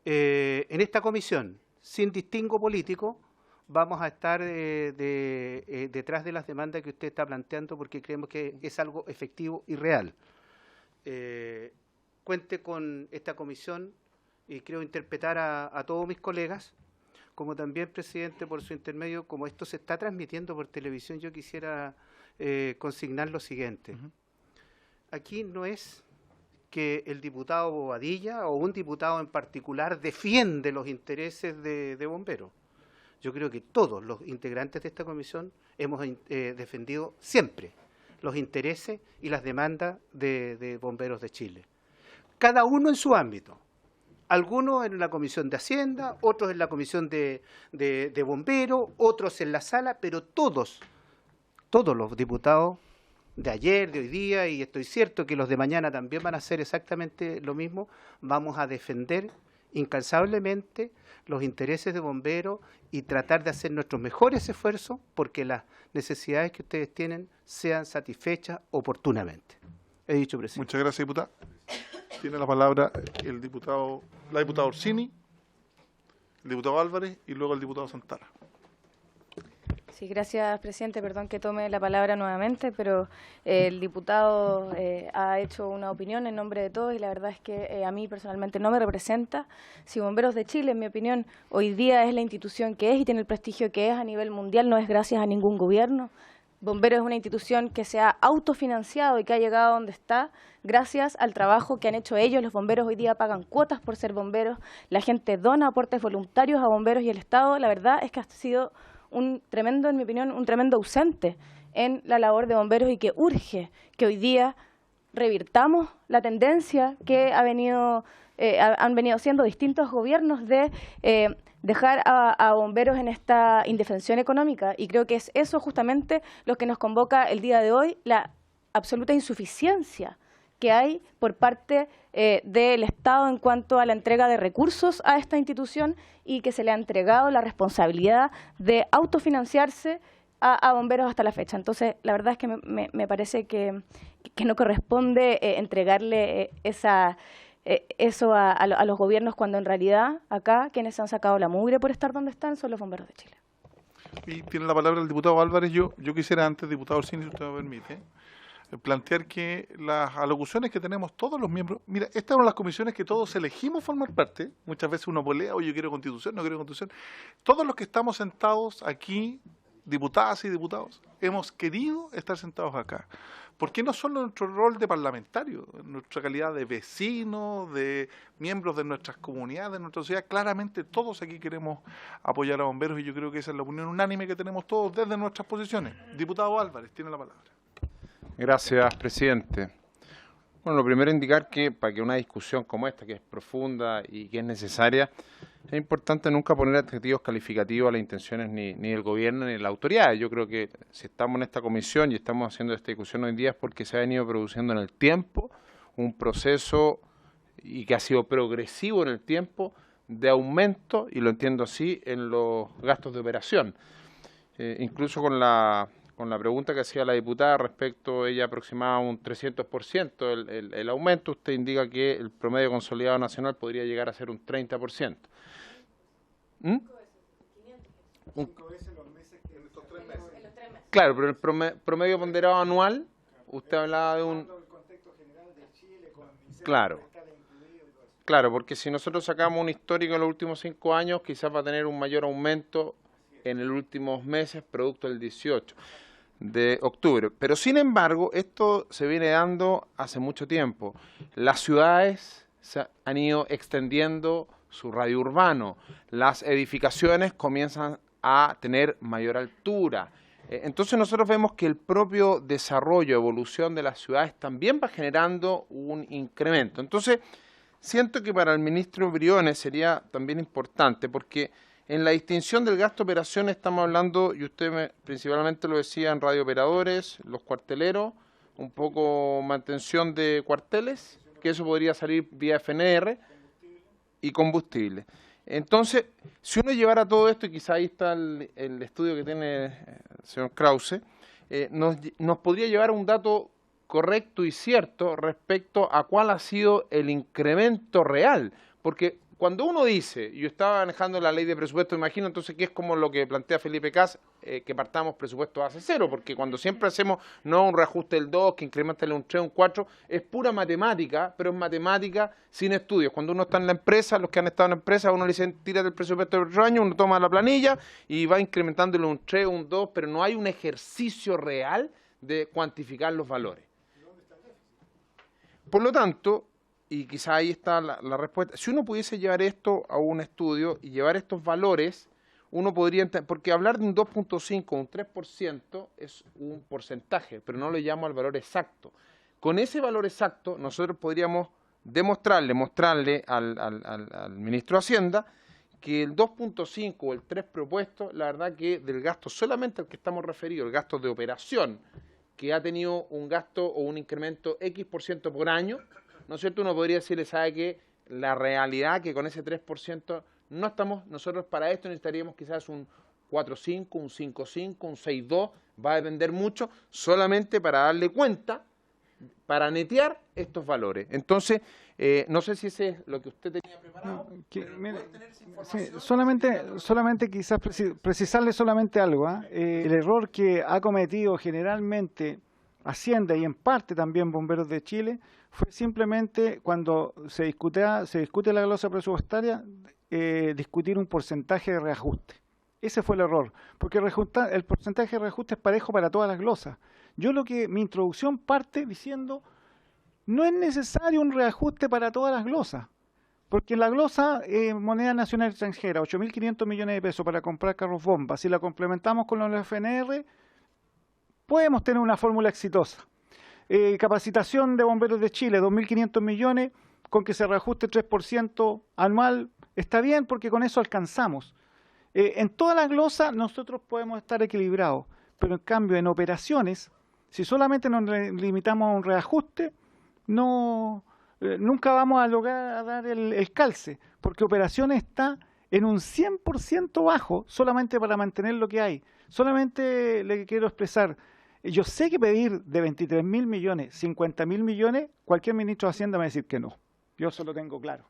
en esta comisión, sin distingo político, vamos a estar detrás de las demandas que usted está planteando porque creemos que es algo efectivo y real. Cuente con esta comisión y creo interpretar a todos mis colegas, como también, presidente, por su intermedio, como esto se está transmitiendo por televisión, yo quisiera consignar lo siguiente. Aquí no es que el diputado Bobadilla o un diputado en particular defiende los intereses de bomberos. Yo creo que todos los integrantes de esta comisión hemos defendido siempre los intereses y las demandas de bomberos de Chile. Cada uno en su ámbito. Algunos en la Comisión de Hacienda, otros en la Comisión de Bomberos, otros en la sala, pero todos los diputados de ayer, de hoy día, y estoy cierto que los de mañana también van a hacer exactamente lo mismo, vamos a defender incansablemente los intereses de bomberos y tratar de hacer nuestros mejores esfuerzos porque las necesidades que ustedes tienen sean satisfechas oportunamente. He dicho, presidente. Muchas gracias, diputada. Tiene la palabra la diputada Orsini, el diputado Álvarez y luego el diputado Santana. Sí, gracias, presidente. Perdón que tome la palabra nuevamente, pero el diputado ha hecho una opinión en nombre de todos y la verdad es que a mí personalmente no me representa. Si Bomberos de Chile, en mi opinión, hoy día es la institución que es y tiene el prestigio que es a nivel mundial, no es gracias a ningún gobierno. Bomberos es una institución que se ha autofinanciado y que ha llegado a donde está gracias al trabajo que han hecho ellos. Los bomberos hoy día pagan cuotas por ser bomberos, la gente dona aportes voluntarios a bomberos y el Estado, la verdad es que ha sido un tremendo, en mi opinión, un tremendo ausente en la labor de bomberos y que urge que hoy día revirtamos la tendencia que han venido haciendo distintos gobiernos de dejar a bomberos en esta indefensión económica, y creo que es eso justamente lo que nos convoca el día de hoy, la absoluta insuficiencia que hay por parte del Estado en cuanto a la entrega de recursos a esta institución y que se le ha entregado la responsabilidad de autofinanciarse a bomberos hasta la fecha. Entonces, la verdad es que me parece que no corresponde entregarle eso a los gobiernos cuando en realidad acá quienes han sacado la mugre por estar donde están son los bomberos de Chile. Y tiene la palabra el diputado Álvarez. Yo quisiera antes, diputado Orsini, si usted me permite, plantear que las alocuciones que tenemos todos los miembros, mira, estas son las comisiones que todos elegimos formar parte, muchas veces uno polea, oye, yo quiero constitución, no quiero constitución, todos los que estamos sentados aquí, diputadas y diputados, hemos querido estar sentados acá, porque no solo nuestro rol de parlamentario, nuestra calidad de vecinos, de miembros de nuestras comunidades, de nuestra sociedad, claramente todos aquí queremos apoyar a bomberos y yo creo que esa es la opinión unánime que tenemos todos desde nuestras posiciones. Diputado Álvarez, tiene la palabra. Gracias, presidente. Bueno, lo primero indicar que para que una discusión como esta, que es profunda y que es necesaria, es importante nunca poner adjetivos calificativos a las intenciones ni del gobierno ni de la autoridad. Yo creo que si estamos en esta comisión y estamos haciendo esta discusión hoy día es porque se ha venido produciendo en el tiempo un proceso y que ha sido progresivo en el tiempo de aumento, y lo entiendo así, en los gastos de operación. Incluso con la pregunta que hacía la diputada respecto, ella aproximaba un 300% el aumento, usted indica que el promedio consolidado nacional podría llegar a ser un 30%. Claro, pero el promedio ponderado anual, usted hablaba de un... Claro, porque si nosotros sacamos un histórico en los últimos 5 años, quizás va a tener un mayor aumento en los últimos meses, producto del 18 de octubre. Pero sin embargo, esto se viene dando hace mucho tiempo. Las ciudades se han ido extendiendo su radio urbano, las edificaciones comienzan a tener mayor altura. Entonces nosotros vemos que el propio desarrollo, evolución de las ciudades también va generando un incremento. Entonces, siento que para el ministro Briones sería también importante, porque en la distinción del gasto de operaciones estamos hablando, y usted principalmente lo decía, en radiooperadores, los cuarteleros, un poco mantención de cuarteles, que eso podría salir vía FNR, y combustible. Entonces, si uno llevara todo esto, y quizá ahí está el estudio que tiene el señor Krause, nos podría llevar a un dato correcto y cierto respecto a cuál ha sido el incremento real, porque cuando uno dice, yo estaba manejando la ley de presupuesto, imagino entonces que es como lo que plantea Felipe Cas, que partamos presupuestos hacia cero, porque cuando siempre hacemos no un reajuste del 2, que incrementale un 3, un 4, es pura matemática, pero es matemática sin estudios. Cuando uno está en la empresa, los que han estado en la empresa, uno le dice, tírate el presupuesto del otro año, uno toma la planilla y va incrementándole un 3, un 2, pero no hay un ejercicio real de cuantificar los valores. Por lo tanto, y quizá ahí está la respuesta, si uno pudiese llevar esto a un estudio y llevar estos valores, uno podría, porque hablar de un 2.5 o un 3% es un porcentaje, pero no le llamo al valor exacto. Con ese valor exacto nosotros podríamos mostrarle al ministro de Hacienda que el 2.5 o el 3 propuesto, la verdad que del gasto solamente al que estamos referidos, el gasto de operación, que ha tenido un gasto o un incremento X% por año, ¿no es cierto? Uno podría decirle, sabe que la realidad que con ese 3% no estamos, nosotros para esto necesitaríamos quizás un 4.5, un 5.5, un 6.2, va a depender mucho, solamente para darle cuenta, para netear estos valores. Entonces, No sé si ese es lo que usted tenía preparado. Solamente quizás precisarle solamente algo. El error que ha cometido generalmente Hacienda y en parte también Bomberos de Chile fue simplemente cuando se discute la glosa presupuestaria, discutir un porcentaje de reajuste. Ese fue el error, porque el porcentaje de reajuste es parejo para todas las glosas. Mi introducción parte diciendo, no es necesario un reajuste para todas las glosas, porque en la glosa moneda nacional extranjera, 8.500 millones de pesos para comprar carros bomba, si la complementamos con los FNR, podemos tener una fórmula exitosa. Capacitación de Bomberos de Chile, 2.500 millones, con que se reajuste 3% anual, está bien porque con eso alcanzamos. En todas las glosas nosotros podemos estar equilibrados, pero en cambio en operaciones, si solamente nos limitamos a un reajuste, nunca vamos a lograr dar el calce, porque operaciones está en un 100% bajo solamente para mantener lo que hay. Solamente le quiero expresar, yo sé que pedir de 23.000 millones, 50.000 millones, cualquier ministro de Hacienda me va a decir que no. Yo eso lo tengo claro.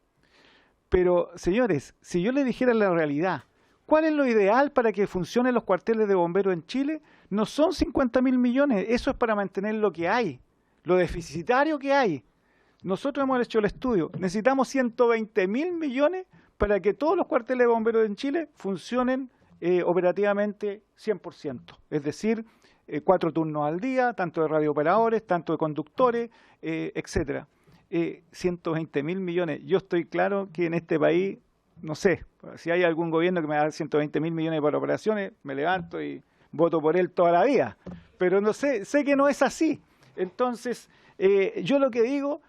Pero, señores, si yo le dijera la realidad, ¿cuál es lo ideal para que funcionen los cuarteles de bomberos en Chile? No son 50.000 millones, eso es para mantener lo que hay, lo deficitario que hay. Nosotros hemos hecho el estudio, necesitamos 120.000 millones para que todos los cuarteles de bomberos en Chile funcionen operativamente 100%. Es decir, 4 turnos al día, tanto de radiooperadores, tanto de conductores, etcétera. 120.000 millones. Yo estoy claro que en este país, no sé, si hay algún gobierno que me da 120.000 millones para operaciones, me levanto y voto por él toda la vida. Pero no sé que no es así. Entonces, yo lo que digo,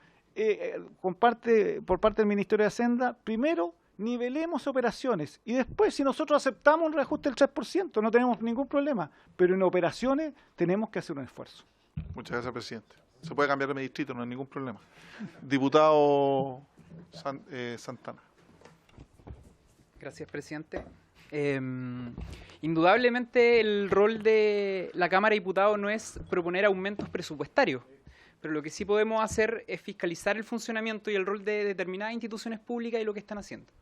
por parte del Ministerio de Hacienda, primero, nivelemos operaciones y después, si nosotros aceptamos un reajuste del 3%, no tenemos ningún problema, pero en operaciones tenemos que hacer un esfuerzo. Muchas gracias, presidente. Se puede cambiar de distrito, no hay ningún problema. Diputado Santana. Gracias, presidente. Indudablemente el rol de la Cámara de Diputados no es proponer aumentos presupuestarios, pero lo que sí podemos hacer es fiscalizar el funcionamiento y el rol de determinadas instituciones públicas y lo que están haciendo.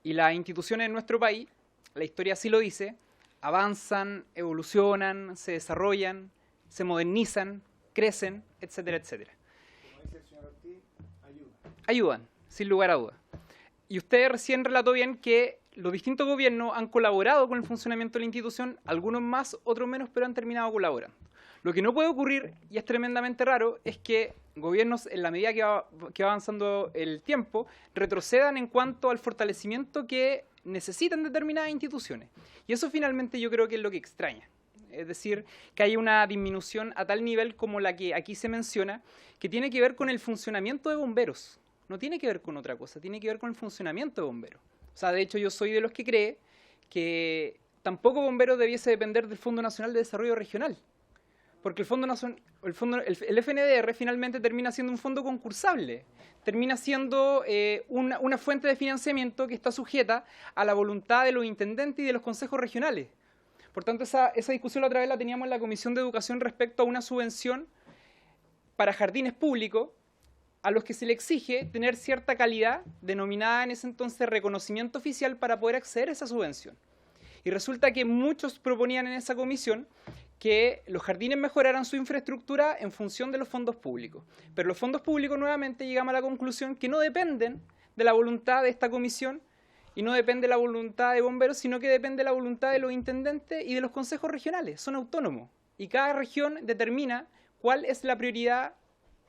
Y las instituciones en nuestro país, la historia así lo dice, avanzan, evolucionan, se desarrollan, se modernizan, crecen, etcétera, etcétera. Como dice el señor Ortiz, ayudan, sin lugar a dudas. Y usted recién relató bien que los distintos gobiernos han colaborado con el funcionamiento de la institución, algunos más, otros menos, pero han terminado colaborando. Lo que no puede ocurrir, y es tremendamente raro, es que gobiernos, en la medida que va avanzando el tiempo, retrocedan en cuanto al fortalecimiento que necesitan determinadas instituciones. Y eso finalmente yo creo que es lo que extraña. Es decir, que hay una disminución a tal nivel como la que aquí se menciona, que tiene que ver con el funcionamiento de bomberos. No tiene que ver con otra cosa, tiene que ver con el funcionamiento de bomberos. O sea, de hecho, yo soy de los que cree que tampoco bomberos debiese depender del Fondo Nacional de Desarrollo Regional. Porque el FNDR finalmente termina siendo un fondo concursable, termina siendo una fuente de financiamiento que está sujeta a la voluntad de los intendentes y de los consejos regionales. Por tanto, esa discusión la otra vez la teníamos en la Comisión de Educación respecto a una subvención para jardines públicos a los que se le exige tener cierta calidad, denominada en ese entonces reconocimiento oficial, para poder acceder a esa subvención. Y resulta que muchos proponían en esa comisión que los jardines mejoraran su infraestructura en función de los fondos públicos. Pero los fondos públicos, nuevamente, llegamos a la conclusión que no dependen de la voluntad de esta comisión y no depende de la voluntad de bomberos, sino que depende de la voluntad de los intendentes y de los consejos regionales. Son autónomos y cada región determina cuál es la prioridad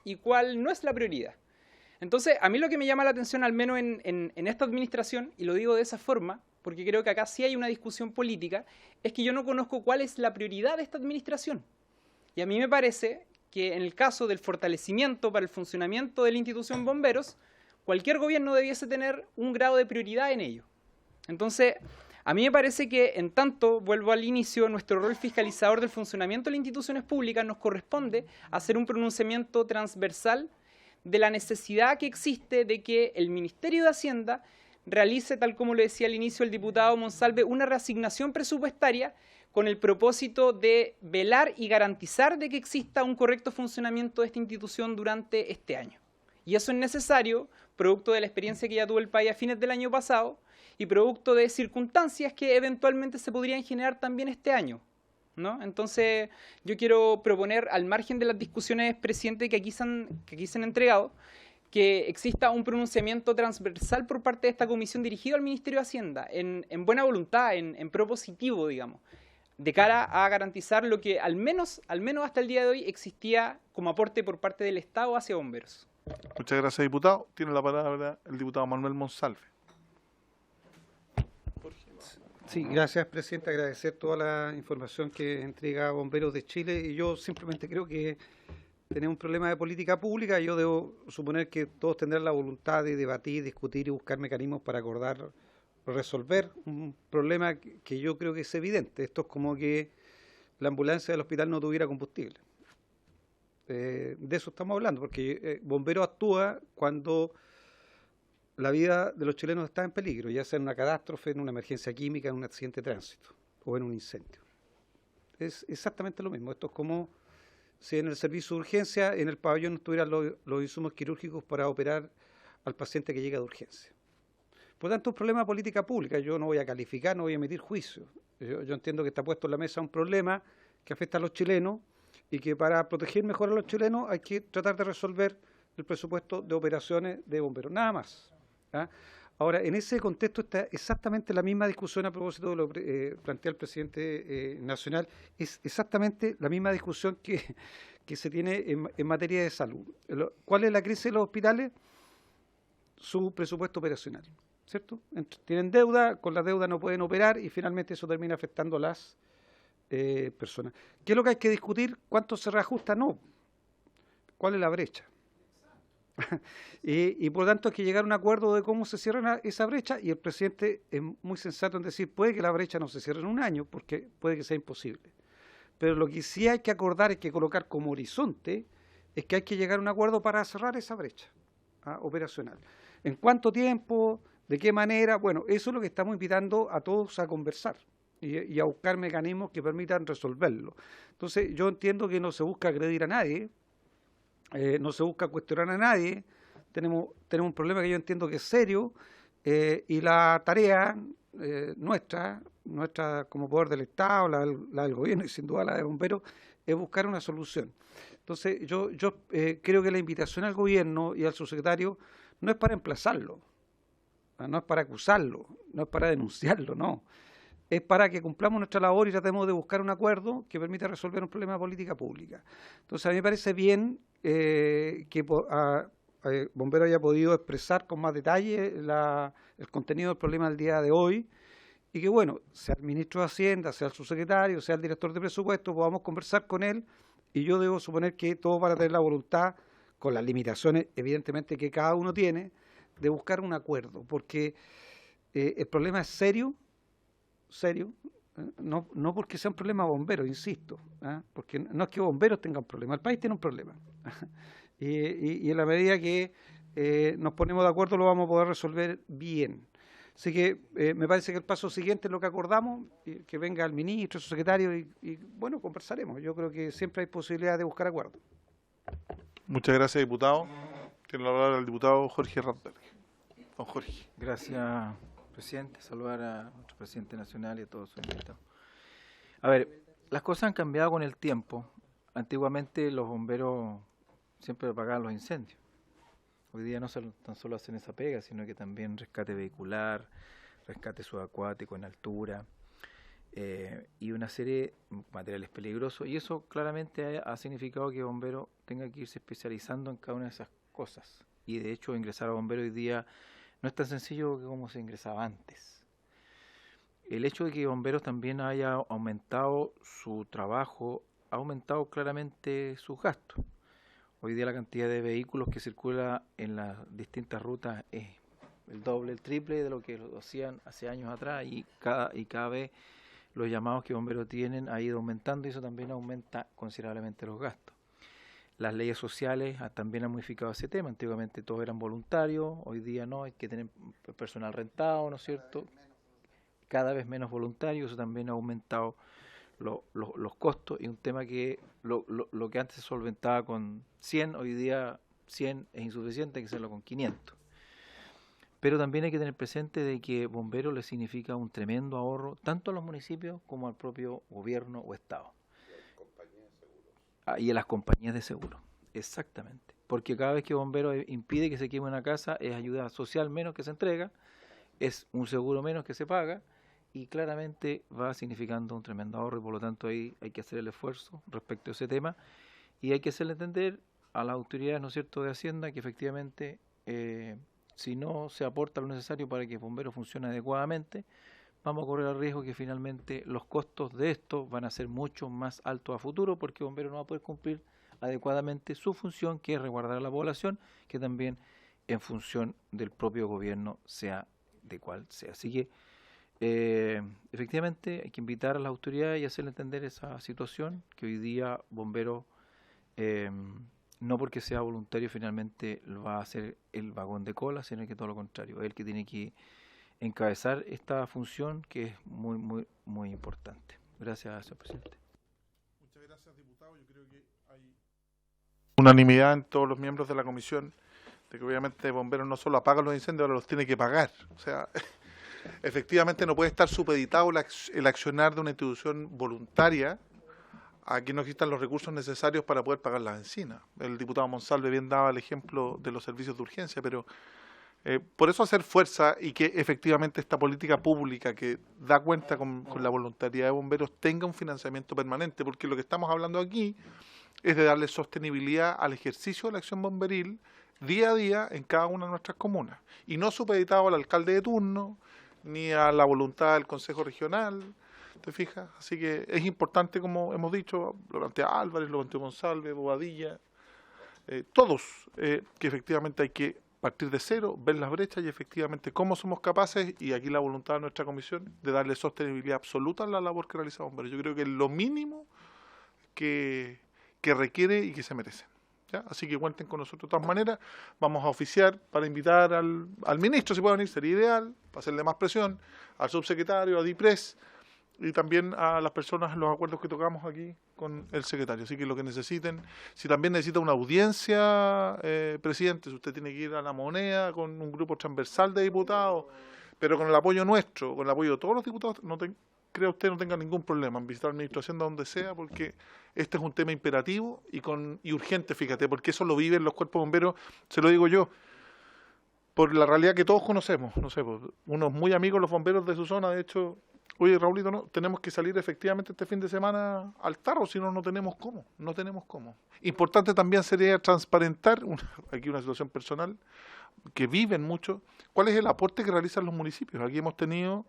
y cuál no es la prioridad. Entonces, a mí lo que me llama la atención, al menos en esta administración, y lo digo de esa forma, porque creo que acá sí hay una discusión política, es que yo no conozco cuál es la prioridad de esta administración. Y a mí me parece que en el caso del fortalecimiento para el funcionamiento de la institución bomberos, cualquier gobierno debiese tener un grado de prioridad en ello. Entonces, a mí me parece que, en tanto, vuelvo al inicio, nuestro rol fiscalizador del funcionamiento de las instituciones públicas nos corresponde hacer un pronunciamiento transversal de la necesidad que existe de que el Ministerio de Hacienda realice, tal como lo decía al inicio el diputado Monsalve, una reasignación presupuestaria con el propósito de velar y garantizar de que exista un correcto funcionamiento de esta institución durante este año. Y eso es necesario, producto de la experiencia que ya tuvo el país a fines del año pasado y producto de circunstancias que eventualmente se podrían generar también este año, ¿no? Entonces, yo quiero proponer, al margen de las discusiones, presidente, que aquí se han entregado, que exista un pronunciamiento transversal por parte de esta comisión dirigido al Ministerio de Hacienda, en buena voluntad, en propositivo, digamos, de cara a garantizar lo que al menos hasta el día de hoy existía como aporte por parte del Estado hacia bomberos. Muchas gracias, diputado. Tiene la palabra el diputado Manuel Monsalve. Sí, gracias, presidente. Agradecer toda la información que entrega Bomberos de Chile. Y yo simplemente creo que tenemos un problema de política pública. Yo debo suponer que todos tendrán la voluntad de debatir, discutir y buscar mecanismos para acordar, resolver un problema que yo creo que es evidente. Esto es como que la ambulancia del hospital no tuviera combustible. De eso estamos hablando, porque Bomberos actúa cuando la vida de los chilenos está en peligro, ya sea en una catástrofe, en una emergencia química, en un accidente de tránsito o en un incendio. Es exactamente lo mismo. Esto es como si en el servicio de urgencia, en el pabellón, no estuvieran los insumos quirúrgicos para operar al paciente que llega de urgencia. Por lo tanto, un problema de política pública. Yo no voy a calificar, no voy a emitir juicio. Yo entiendo que está puesto en la mesa un problema que afecta a los chilenos y que para proteger mejor a los chilenos hay que tratar de resolver el presupuesto de operaciones de bomberos. Nada más. ¿Ah? Ahora, en ese contexto está exactamente la misma discusión a propósito de lo que plantea el presidente nacional, es exactamente la misma discusión que se tiene en materia de salud. ¿Cuál es la crisis de los hospitales? Su presupuesto operacional, ¿cierto? Tienen deuda, con la deuda no pueden operar y finalmente eso termina afectando a las personas. ¿Qué es lo que hay que discutir? ¿Cuánto se reajusta? No. ¿Cuál es la brecha? y por lo tanto hay que llegar a un acuerdo de cómo se cierra esa brecha y el presidente es muy sensato en decir puede que la brecha no se cierre en un año porque puede que sea imposible, pero lo que sí hay que acordar, hay que colocar como horizonte es que hay que llegar a un acuerdo para cerrar esa brecha operacional. ¿En cuánto tiempo? ¿De qué manera? Bueno, eso es lo que estamos invitando a todos a conversar y a buscar mecanismos que permitan resolverlo. Entonces yo entiendo que no se busca agredir a nadie, no se busca cuestionar a nadie, tenemos un problema que yo entiendo que es serio y la tarea nuestra como poder del Estado, la del gobierno y sin duda la de bomberos, es buscar una solución. Entonces yo creo que la invitación al gobierno y al subsecretario no es para emplazarlo, no es para acusarlo, no es para denunciarlo, no. Es para que cumplamos nuestra labor y tratemos de buscar un acuerdo que permita resolver un problema de política pública. Entonces, a mí me parece bien que Bombero haya podido expresar con más detalle el contenido del problema del día de hoy y que, bueno, sea el ministro de Hacienda, sea el subsecretario, sea el director de presupuesto, podamos conversar con él y yo debo suponer que todos van a tener la voluntad, con las limitaciones, evidentemente, que cada uno tiene, de buscar un acuerdo, porque el problema es serio, no porque sea un problema bombero, insisto, porque no es que bomberos tengan un problema, el país tiene un problema. y en la medida que nos ponemos de acuerdo lo vamos a poder resolver bien. Así que me parece que el paso siguiente es lo que acordamos, que venga el ministro, su secretario y bueno, conversaremos. Yo creo que siempre hay posibilidad de buscar acuerdos. Muchas gracias, diputado. Tiene la palabra el diputado Jorge Randall. Don Jorge. Gracias, presidente. Saludar a nuestro presidente nacional y a todos sus invitados. A ver, las cosas han cambiado con el tiempo. Antiguamente los bomberos siempre apagaban los incendios. Hoy día no tan solo hacen esa pega, sino que también rescate vehicular, rescate subacuático en altura y una serie de materiales peligrosos. Y eso claramente ha significado que el bombero tenga que irse especializando en cada una de esas cosas. Y de hecho ingresar a bombero hoy día no es tan sencillo como se ingresaba antes. El hecho de que bomberos también haya aumentado su trabajo, ha aumentado claramente sus gastos. Hoy día la cantidad de vehículos que circula en las distintas rutas es el doble, el triple de lo que lo hacían hace años atrás y cada vez los llamados que bomberos tienen ha ido aumentando y eso también aumenta considerablemente los gastos. Las leyes sociales también han modificado ese tema. Antiguamente todos eran voluntarios, hoy día no, hay que tener personal rentado, ¿no es cierto? Cada vez menos voluntarios, eso también ha aumentado los costos y un tema que lo que antes se solventaba con 100, hoy día 100 es insuficiente, hay que hacerlo con 500. Pero también hay que tener presente de que bomberos le significa un tremendo ahorro tanto a los municipios como al propio gobierno o Estado. Y a las compañías de seguro, exactamente. Porque cada vez que bomberos impide que se queme una casa, es ayuda social menos que se entrega, es un seguro menos que se paga, y claramente va significando un tremendo ahorro, y por lo tanto ahí hay que hacer el esfuerzo respecto a ese tema, y hay que hacerle entender a las autoridades, ¿no es cierto?, de Hacienda, que efectivamente si no se aporta lo necesario para que el bombero funcione adecuadamente, vamos a correr el riesgo que finalmente los costos de esto van a ser mucho más altos a futuro, porque el bombero no va a poder cumplir adecuadamente su función, que es resguardar a la población, que también en función del propio gobierno, sea de cual sea. Así que efectivamente hay que invitar a las autoridades y hacerle entender esa situación, que hoy día bombero, no porque sea voluntario finalmente va a ser el vagón de cola, sino que todo lo contrario, es el que tiene que encabezar esta función, que es muy, muy, muy importante. Gracias, señor presidente. Muchas gracias, diputado. Yo creo que hay unanimidad en todos los miembros de la comisión de que obviamente bomberos no solo apagan los incendios, ahora los tiene que pagar. O sea, efectivamente no puede estar supeditado el accionar de una institución voluntaria a que no existan los recursos necesarios para poder pagar las bencinas. El diputado Monsalve bien daba el ejemplo de los servicios de urgencia, pero por eso hacer fuerza y que efectivamente esta política pública que da cuenta con la voluntariedad de bomberos tenga un financiamiento permanente, porque lo que estamos hablando aquí es de darle sostenibilidad al ejercicio de la acción bomberil día a día en cada una de nuestras comunas, y no supeditado al alcalde de turno, ni a la voluntad del Consejo Regional, ¿te fijas? Así que es importante, como hemos dicho, lo plantea Álvarez, lo planteó Monsalve, Bobadilla, todos, que efectivamente hay que partir de cero, ver las brechas y efectivamente cómo somos capaces, y aquí la voluntad de nuestra comisión, de darle sostenibilidad absoluta a la labor que realiza bomberos. Yo creo que es lo mínimo que requiere y que se merece. ¿Ya? Así que cuenten con nosotros de todas maneras. Vamos a oficiar para invitar al ministro, si puede venir, sería ideal, para hacerle más presión, al subsecretario, a DIPRES, y también a las personas en los acuerdos que tocamos aquí con el secretario. Así que lo que necesiten, si también necesita una audiencia, presidente, si usted tiene que ir a La Moneda con un grupo transversal de diputados, pero con el apoyo nuestro, con el apoyo de todos los diputados, creo usted no tenga ningún problema en visitar al ministro de Hacienda donde sea, porque este es un tema imperativo y urgente, fíjate, porque eso lo viven los cuerpos bomberos, se lo digo yo, por la realidad que todos conocemos, no sé, pues, unos muy amigos los bomberos de su zona, de hecho, oye, Raulito, no, tenemos que salir efectivamente este fin de semana al tarro, si no, no tenemos cómo. Importante también sería transparentar, aquí una situación personal, que viven mucho, cuál es el aporte que realizan los municipios. Aquí hemos tenido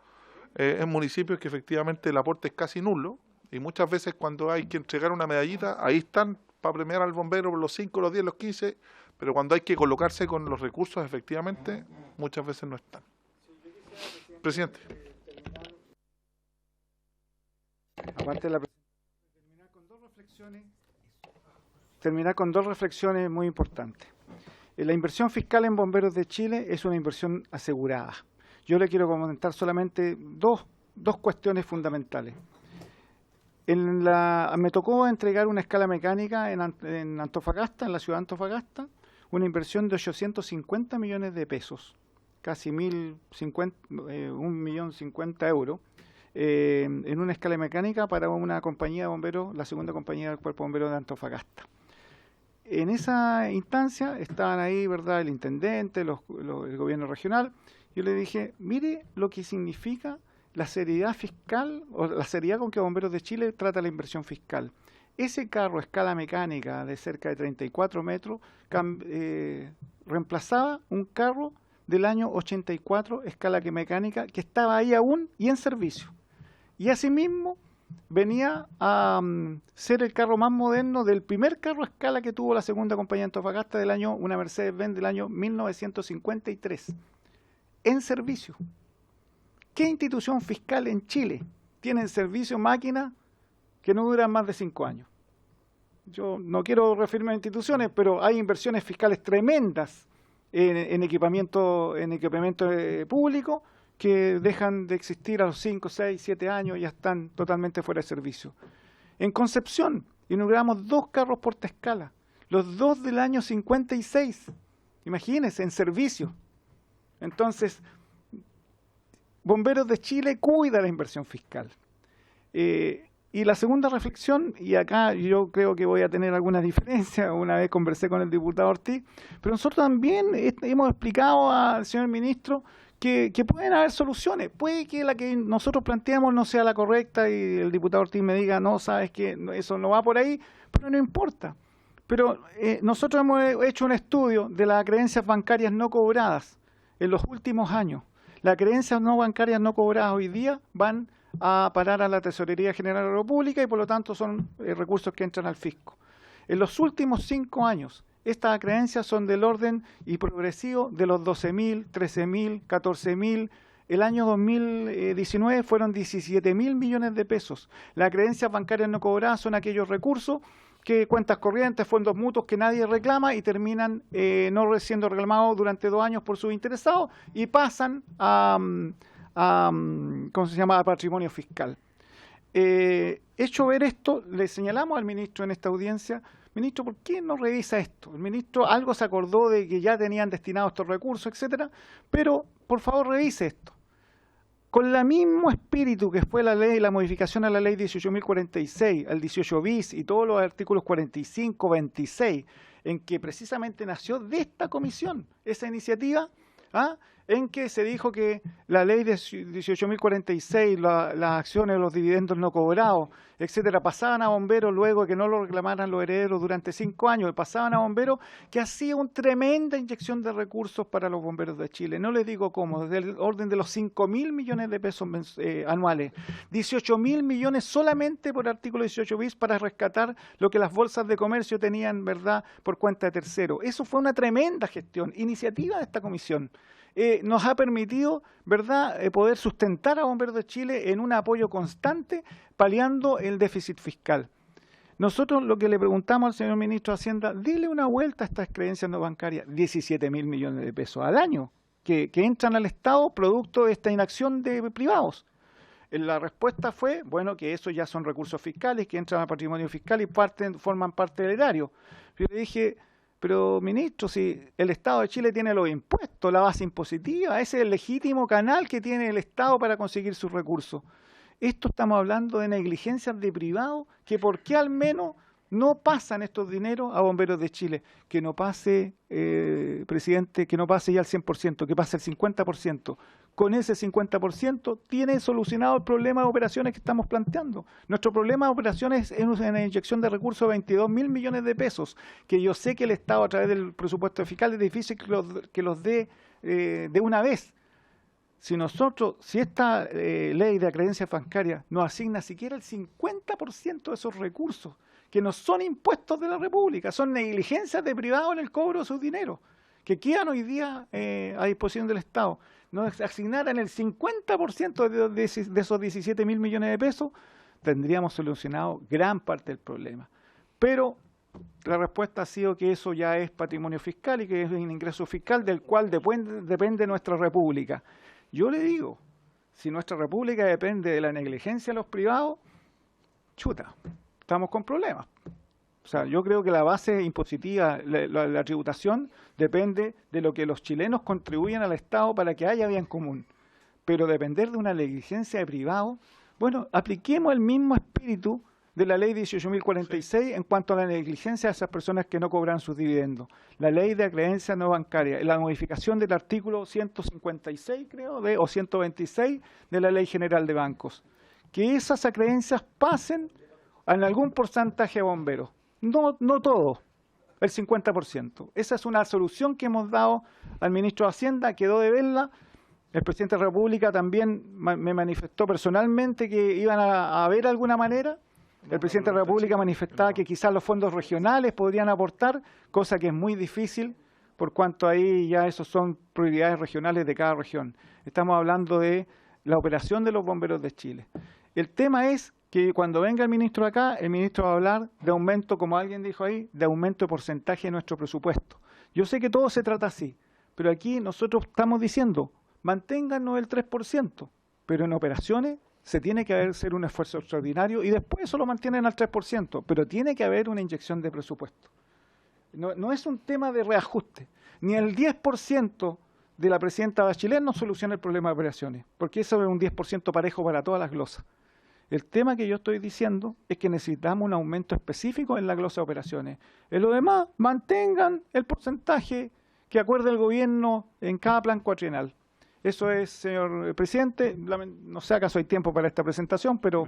en municipios que efectivamente el aporte es casi nulo, y muchas veces cuando hay que entregar una medallita, ahí están para premiar al bombero los 5, los 10, los 15, pero cuando hay que colocarse con los recursos, efectivamente, muchas veces no están. Presidente. Aparte de la terminar con dos reflexiones muy importantes. La inversión fiscal en Bomberos de Chile es una inversión asegurada. Yo le quiero comentar solamente dos cuestiones fundamentales. Me tocó entregar una escala mecánica en Antofagasta, en la ciudad de Antofagasta, una inversión de 850 millones de pesos, casi 1.050 euros, en una escala mecánica para una compañía de bomberos, la segunda compañía del Cuerpo de Bomberos de Antofagasta. En esa instancia estaban ahí, ¿verdad?, el intendente, el gobierno regional. Yo le dije, mire lo que significa la seriedad fiscal, o la seriedad con que Bomberos de Chile trata la inversión fiscal. Ese carro a escala mecánica de cerca de 34 metros reemplazaba un carro del año 84, escala mecánica, que estaba ahí aún y en servicio. Y asimismo venía a ser el carro más moderno del primer carro a escala que tuvo la segunda compañía de Antofagasta del año, una Mercedes-Benz del año 1953, en servicio. ¿Qué institución fiscal en Chile tiene en servicio máquinas que no duran más de 5 años? Yo no quiero referirme a instituciones, pero hay inversiones fiscales tremendas en equipamiento público que dejan de existir a los 5, 6, 7 años y ya están totalmente fuera de servicio. En Concepción inauguramos 2 carros portaescala. los 2 del año 56. Imagínense, en servicio. Entonces, Bomberos de Chile cuida la inversión fiscal. Y la segunda reflexión, y acá yo creo que voy a tener alguna diferencia, una vez conversé con el diputado Ortiz, pero nosotros también hemos explicado al señor ministro que pueden haber soluciones. Puede que la que nosotros planteamos no sea la correcta y el diputado Ortiz me diga, no, sabes que eso no va por ahí, pero no importa. Pero nosotros hemos hecho un estudio de las creencias bancarias no cobradas en los últimos años. Las creencias no bancarias no cobradas hoy día van a parar a la Tesorería General de la República y por lo tanto son recursos que entran al fisco. En los últimos 5 años, estas creencias son del orden y progresivo de los 12.000, 13.000, 14.000. El año 2019 fueron 17.000 millones de pesos. Las creencias bancarias no cobradas son aquellos recursos que cuentas corrientes, fondos mutuos que nadie reclama y terminan no siendo reclamados durante 2 años por sus interesados y pasan a ¿cómo se llama?, a patrimonio fiscal. Hecho ver esto, le señalamos al ministro en esta audiencia, ministro, ¿por qué no revisa esto? El ministro algo se acordó de que ya tenían destinados estos recursos, etcétera, pero por favor revise esto. Con el mismo espíritu que fue la ley, la modificación a la ley 18.046, al 18 bis y todos los artículos 45, 26, en que precisamente nació de esta comisión esa iniciativa, en que se dijo que la ley de 18.046, las acciones, los dividendos no cobrados, etcétera, pasaban a bomberos luego de que no lo reclamaran los herederos durante 5 años, pasaban a bomberos, que hacía una tremenda inyección de recursos para los bomberos de Chile. No les digo cómo, desde el orden de los 5.000 millones de pesos anuales, 18.000 millones solamente por artículo 18 bis para rescatar lo que las bolsas de comercio tenían, ¿verdad?, por cuenta de terceros. Eso fue una tremenda gestión, iniciativa de esta comisión. Nos ha permitido, ¿verdad?, poder sustentar a Bomberos de Chile en un apoyo constante, paliando el déficit fiscal. Nosotros lo que le preguntamos al señor ministro de Hacienda, dile una vuelta a estas creencias no bancarias, 17.000 millones de pesos al año, que entran al Estado producto de esta inacción de privados. La respuesta fue, bueno, que eso ya son recursos fiscales, que entran al patrimonio fiscal y forman parte del erario. Yo le dije, pero ministro, si el Estado de Chile tiene los impuestos, la base impositiva, ese es el legítimo canal que tiene el Estado para conseguir sus recursos. Esto estamos hablando de negligencias de privados, que por qué al menos no pasan estos dineros a Bomberos de Chile. Que no pase, presidente, que no pase ya el 100%, que pase el 50%. Con ese 50% tiene solucionado el problema de operaciones que estamos planteando. Nuestro problema de operaciones es una inyección de recursos de 22.000 millones de pesos, que yo sé que el Estado a través del presupuesto fiscal es difícil que los dé de una vez. Si esta ley de creencias bancarias nos asigna siquiera el 50% de esos recursos, que no son impuestos de la República, son negligencias de privados en el cobro de sus dineros, que quedan hoy día a disposición del Estado, nos asignaran el 50% de esos 17.000 millones de pesos, tendríamos solucionado gran parte del problema. Pero la respuesta ha sido que eso ya es patrimonio fiscal y que es un ingreso fiscal del cual depende nuestra República. Yo le digo, si nuestra República depende de la negligencia de los privados, chuta, estamos con problemas. O sea, yo creo que la base impositiva, la tributación, depende de lo que los chilenos contribuyen al Estado para que haya bien común. Pero depender de una negligencia de privado, bueno, apliquemos el mismo espíritu de la ley 18.046 en cuanto a la negligencia de esas personas que no cobran sus dividendos. La ley de creencias no bancarias, la modificación del artículo 156, creo, o 126 de la Ley General de Bancos. Que esas creencias pasen en algún porcentaje a bomberos. No todo, el 50%. Esa es una solución que hemos dado al ministro de Hacienda, quedó de verla. El presidente de la República también me manifestó personalmente que iban a ver alguna manera. El presidente de la República manifestaba que quizás los fondos regionales podrían aportar, cosa que es muy difícil, por cuanto ahí ya esos son prioridades regionales de cada región. Estamos hablando de la operación de los Bomberos de Chile. El tema es que cuando venga el ministro acá, el ministro va a hablar de aumento, como alguien dijo ahí, de aumento de porcentaje de nuestro presupuesto. Yo sé que todo se trata así, pero aquí nosotros estamos diciendo, manténganos el 3%, pero en operaciones se tiene que hacer un esfuerzo extraordinario y después eso lo mantienen al 3%, pero tiene que haber una inyección de presupuesto. No es un tema de reajuste. Ni el 10% de la presidenta Bachelet no soluciona el problema de operaciones, porque eso es un 10% parejo para todas las glosas. El tema que yo estoy diciendo es que necesitamos un aumento específico en la glosa de operaciones. En lo demás, mantengan el porcentaje que acuerde el gobierno en cada plan cuatrienal. Eso es, señor presidente. No sé acaso hay tiempo para esta presentación, pero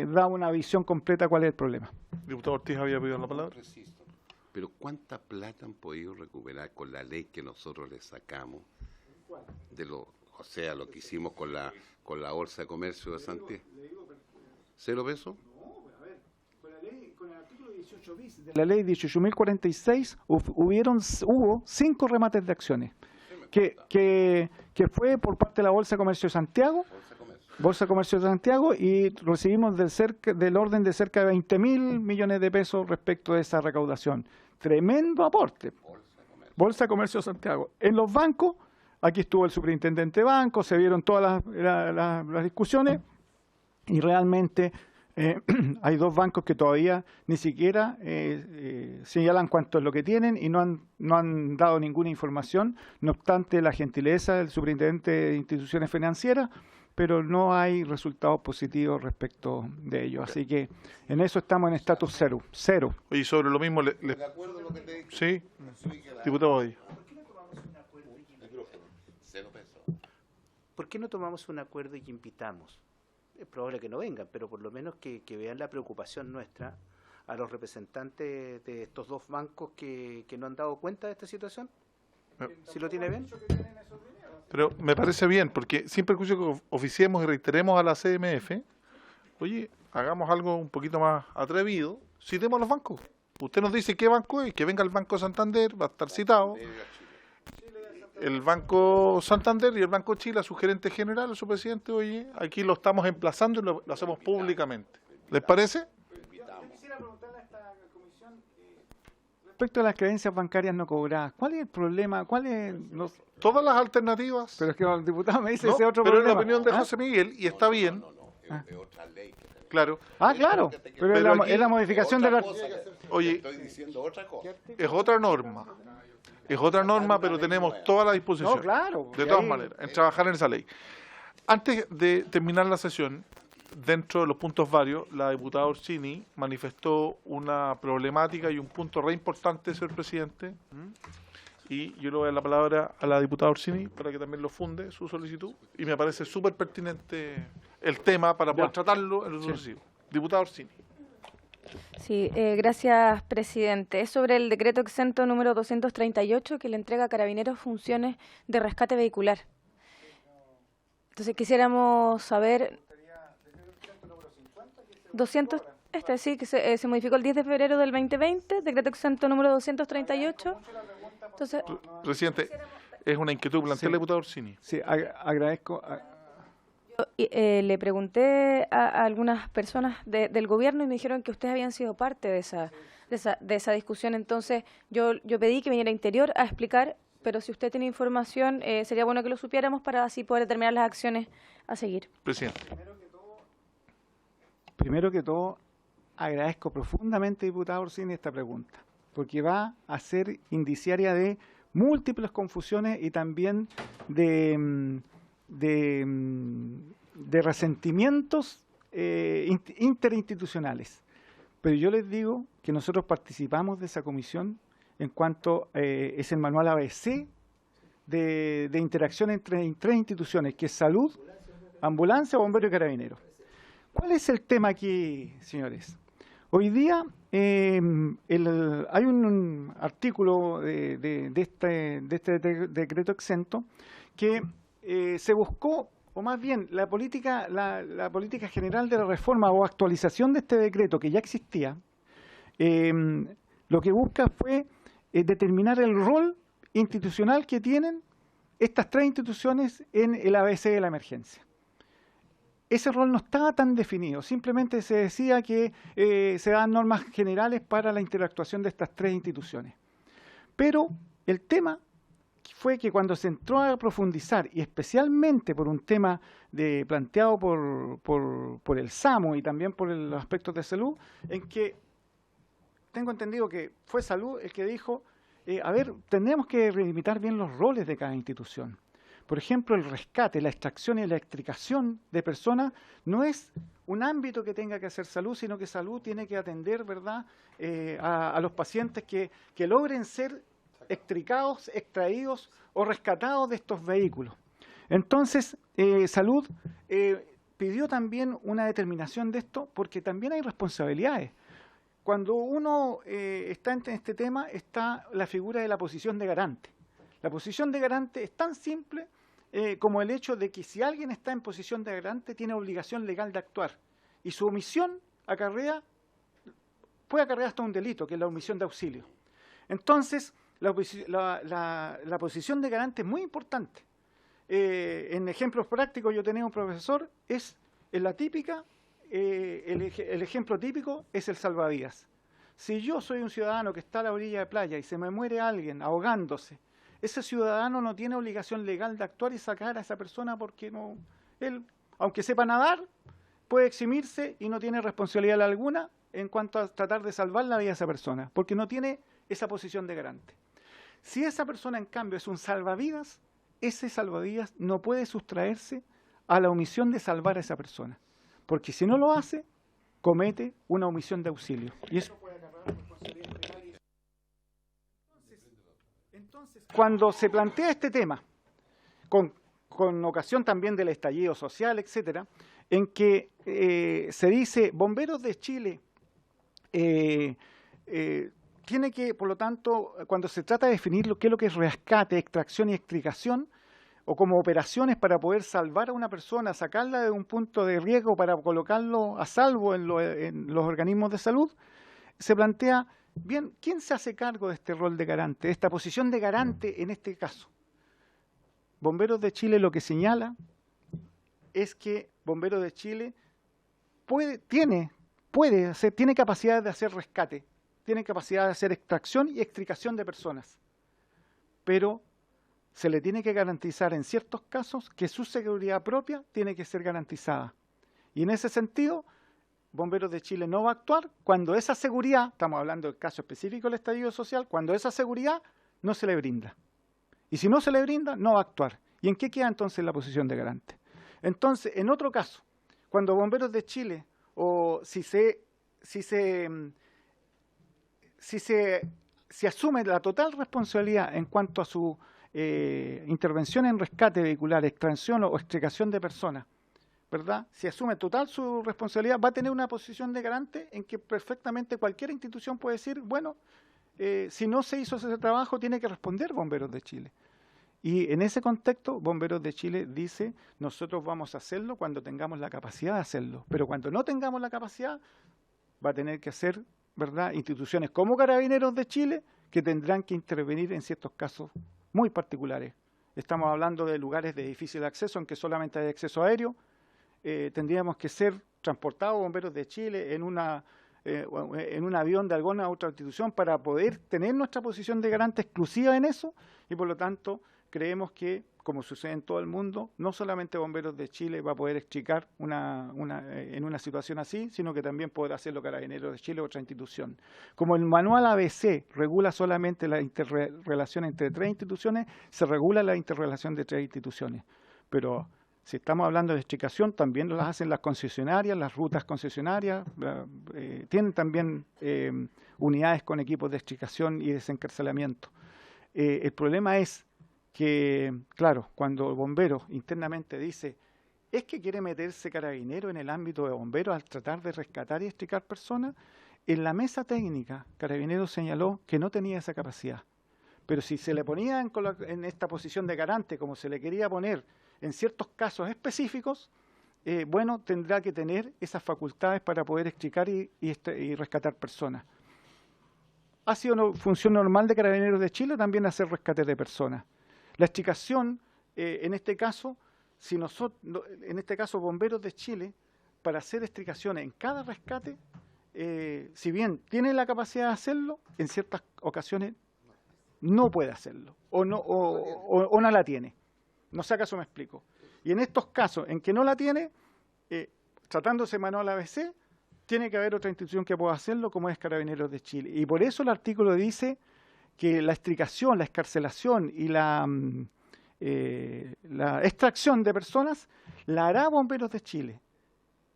da una visión completa cuál es el problema. Diputado Ortiz había pedido la palabra. Pero ¿cuánta plata han podido recuperar con la ley que nosotros le sacamos? O sea, lo que hicimos con la Bolsa de Comercio de Santiago. ¿0 pesos? Con el artículo 18 bis de la ley 18.046 hubo 5 remates de acciones, que fue por parte de la Bolsa de Comercio de Santiago, y recibimos del orden de cerca de 20.000 millones de pesos respecto de esa recaudación. Tremendo aporte. Bolsa de Comercio de Santiago. En los bancos, aquí estuvo el superintendente de bancos, se vieron todas las discusiones y realmente hay 2 bancos que todavía ni siquiera señalan cuánto es lo que tienen y no han dado ninguna información, no obstante la gentileza del superintendente de instituciones financieras, pero no hay resultados positivos respecto de ello. Así que en eso estamos en estatus cero. Y sobre lo mismo, ¿De acuerdo lo que te dije? Sí, diputado hoy. ¿Por qué no tomamos un acuerdo y invitamos? Es probable que no vengan, pero por lo menos que vean la preocupación nuestra a los representantes de estos 2 bancos que no han dado cuenta de esta situación. ¿Si lo tiene bien? Pero me parece bien, porque siempre escucho que oficiemos y reiteremos a la CMF, oye, hagamos algo un poquito más atrevido, citemos a los bancos. Usted nos dice qué banco es, que venga el Banco Santander, va a estar citado. El Banco Santander y el Banco Chile, a su gerente general, a su presidente, oye, aquí lo estamos emplazando y lo hacemos públicamente. ¿Les parece? Quisiera preguntarle a esta comisión respecto a las creencias bancarias no cobradas. ¿Cuál es el problema? Todas las alternativas. Pero es que el diputado me dice ese otro pero problema. es la opinión de José Miguel y está bien. Claro. Claro. Pero es la modificación de la... Oye, Estoy diciendo otra cosa. es otra norma. Es otra norma, pero tenemos toda la disposición. No, claro. De todas maneras, en trabajar en esa ley. Antes de terminar la sesión, dentro de los puntos varios, la diputada Orsini manifestó una problemática y un punto re importante, señor presidente. Y yo le voy a dar la palabra a la diputada Orsini para que también lo funde su solicitud. Y me parece súper pertinente el tema para poder tratarlo en lo sucesivo. Diputada Orsini. Sí, gracias, presidente. Es sobre el decreto exento número 238 que le entrega a Carabineros funciones de rescate vehicular. Entonces quisiéramos saber... 200, sí, que se modificó el 10 de febrero del 2020, decreto exento número 238. Entonces, presidente, es una inquietud plantear la diputada Orsini. Sí, agradezco... le pregunté a algunas personas del gobierno y me dijeron que ustedes habían sido parte de esa discusión. Entonces, yo pedí que viniera a Interior a explicar, pero si usted tiene información, sería bueno que lo supiéramos para así poder determinar las acciones a seguir. Presidente. Primero que todo, agradezco profundamente, diputada Orsini, esta pregunta, porque va a ser indiciaria de múltiples confusiones y también de resentimientos interinstitucionales. Pero yo les digo que nosotros participamos de esa comisión en cuanto es el manual ABC de interacción entre 3 instituciones, que es salud, ambulancia, bomberos y carabineros. ¿Cuál es el tema aquí, señores? Hoy día hay un artículo de este decreto exento que se buscó, o más bien la política general de la reforma o actualización de este decreto que ya existía, lo que busca fue determinar el rol institucional que tienen estas 3 instituciones en el ABC de la emergencia. Ese rol no estaba tan definido, simplemente se decía que se dan normas generales para la interactuación de estas 3 instituciones. Pero el tema fue que cuando se entró a profundizar, y especialmente por un tema planteado por el SAMU y también por los aspectos de salud, en que tengo entendido que fue Salud el que dijo, a ver, tenemos que delimitar bien los roles de cada institución. Por ejemplo, el rescate, la extracción y la extricación de personas no es un ámbito que tenga que hacer Salud, sino que Salud tiene que atender, ¿verdad?, a los pacientes que logren ser extricados, extraídos o rescatados de estos vehículos. Entonces, Salud pidió también una determinación de esto porque también hay responsabilidades. Cuando uno está en este tema, está la figura de la posición de garante. La posición de garante es tan simple como el hecho de que si alguien está en posición de garante, tiene obligación legal de actuar. Y su omisión puede acarrear hasta un delito, que es la omisión de auxilio. Entonces, la posición de garante es muy importante. En ejemplos prácticos, yo tenía un profesor, en la típica, el ejemplo típico es el salvavidas. Si yo soy un ciudadano que está a la orilla de playa y se me muere alguien ahogándose, ese ciudadano no tiene obligación legal de actuar y sacar a esa persona porque él, aunque sepa nadar, puede eximirse y no tiene responsabilidad alguna en cuanto a tratar de salvar la vida de esa persona, porque no tiene esa posición de garante. Si esa persona, en cambio, es un salvavidas, ese salvavidas no puede sustraerse a la omisión de salvar a esa persona, porque si no lo hace, comete una omisión de auxilio. Y eso puede acarrear responsabilidad legal. Entonces, cuando se plantea este tema, con ocasión también del estallido social, etcétera, en que se dice, Bomberos de Chile tiene que, por lo tanto, cuando se trata de definir qué es lo que es rescate, extracción y extricación, o como operaciones para poder salvar a una persona, sacarla de un punto de riesgo para colocarlo a salvo en los organismos de salud, se plantea, bien, ¿quién se hace cargo de este rol de garante, de esta posición de garante en este caso? Bomberos de Chile lo que señala es que Bomberos de Chile tiene capacidad de hacer rescate, tiene capacidad de hacer extracción y extricación de personas, pero se le tiene que garantizar en ciertos casos que su seguridad propia tiene que ser garantizada. Y en ese sentido, Bomberos de Chile no va a actuar cuando esa seguridad, estamos hablando del caso específico del estallido social, cuando esa seguridad no se le brinda. Y si no se le brinda, no va a actuar. ¿Y en qué queda entonces la posición de garante? Entonces, en otro caso, cuando Bomberos de Chile, o si se asume la total responsabilidad en cuanto a su intervención en rescate vehicular, extracción o extricación de personas, ¿verdad? Si asume total su responsabilidad, va a tener una posición de garante en que perfectamente cualquier institución puede decir, bueno, si no se hizo ese trabajo, tiene que responder Bomberos de Chile. Y en ese contexto, Bomberos de Chile dice, nosotros vamos a hacerlo cuando tengamos la capacidad de hacerlo, pero cuando no tengamos la capacidad, va a tener que hacer, ¿verdad?, instituciones como Carabineros de Chile, que tendrán que intervenir en ciertos casos muy particulares. Estamos hablando de lugares de difícil acceso en que solamente hay acceso aéreo. Tendríamos que ser transportados Bomberos de Chile en un avión de alguna otra institución para poder tener nuestra posición de garante exclusiva en eso, y por lo tanto creemos que, como sucede en todo el mundo, no solamente Bomberos de Chile va a poder extricar en una situación así, sino que también podrá hacerlo Carabineros de Chile o otra institución. Como el manual ABC regula solamente la interrelación entre 3 instituciones, se regula la interrelación de 3 instituciones. Pero si estamos hablando de extricación, también las hacen las concesionarias, las rutas concesionarias, tienen también unidades con equipos de extricación y desencarcelamiento. El problema es que, claro, cuando el bombero internamente dice, ¿es que quiere meterse Carabinero en el ámbito de bomberos al tratar de rescatar y extricar personas? En la mesa técnica, Carabinero señaló que no tenía esa capacidad. Pero si se le ponía en esta posición de garante, como se le quería poner en ciertos casos específicos, bueno, tendrá que tener esas facultades para poder extricar y rescatar personas. Ha sido una función normal de Carabineros de Chile también hacer rescate de personas. La extricación, en este caso, Bomberos de Chile, para hacer extricaciones en cada rescate, si bien tiene la capacidad de hacerlo, en ciertas ocasiones no puede hacerlo, o no la tiene. No sé acaso me explico. Y en estos casos en que no la tiene, tratándose manual ABC, tiene que haber otra institución que pueda hacerlo, como es Carabineros de Chile. Y por eso el artículo dice que la extricación, la excarcelación y la extracción de personas la hará Bomberos de Chile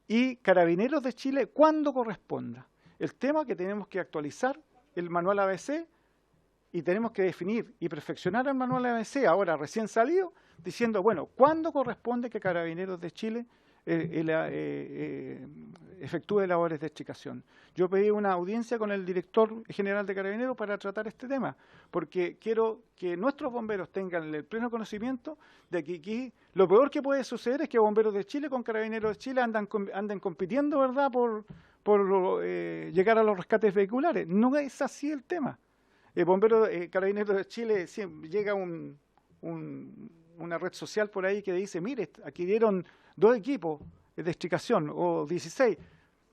y Carabineros de Chile cuando corresponda. El tema que tenemos que actualizar el manual ABC y tenemos que definir y perfeccionar el manual ABC, ahora recién salido, diciendo, bueno, ¿cuándo corresponde que Carabineros de Chile efectúe labores de extricación? Yo pedí una audiencia con el director general de Carabineros para tratar este tema, porque quiero que nuestros bomberos tengan el pleno conocimiento de que aquí lo peor que puede suceder es que Bomberos de Chile con Carabineros de Chile anden compitiendo, ¿verdad?, por llegar a los rescates vehiculares. No es así el tema. Carabineros de Chile llega una red social por ahí que dice, mire, aquí dieron 2 equipos de extricación, o 16.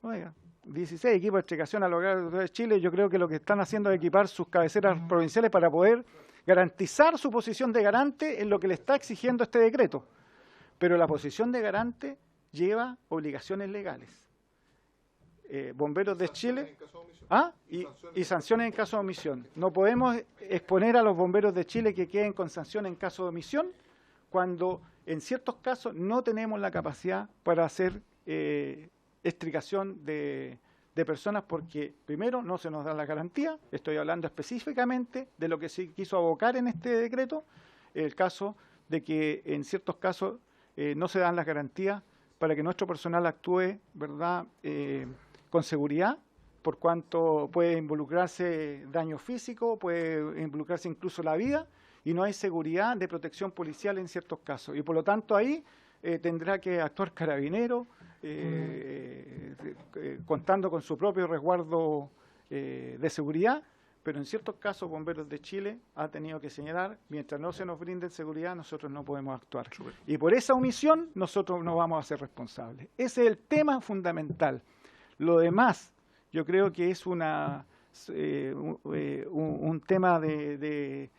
Oiga, 16 equipos de extricación a los de Chile. Yo creo que lo que están haciendo es equipar sus cabeceras provinciales para poder garantizar su posición de garante en lo que le está exigiendo este decreto. Pero la posición de garante lleva obligaciones legales. Bomberos de Chile y sanciones en caso de omisión. No podemos exponer a los Bomberos de Chile que queden con sanciones en caso de omisión cuando en ciertos casos no tenemos la capacidad para hacer extricación de personas, porque primero no se nos da la garantía. Estoy hablando específicamente de lo que se quiso abocar en este decreto, el caso de que en ciertos casos no se dan las garantías para que nuestro personal actúe, ¿verdad?, con seguridad, por cuanto puede involucrarse daño físico, puede involucrarse incluso la vida, y no hay seguridad de protección policial en ciertos casos. Y por lo tanto ahí tendrá que actuar Carabinero, contando con su propio resguardo de seguridad, pero en ciertos casos Bomberos de Chile ha tenido que señalar, mientras no se nos brinde seguridad, nosotros no podemos actuar. Y por esa omisión nosotros no vamos a ser responsables. Ese es el tema fundamental. Lo demás, yo creo que es un tema de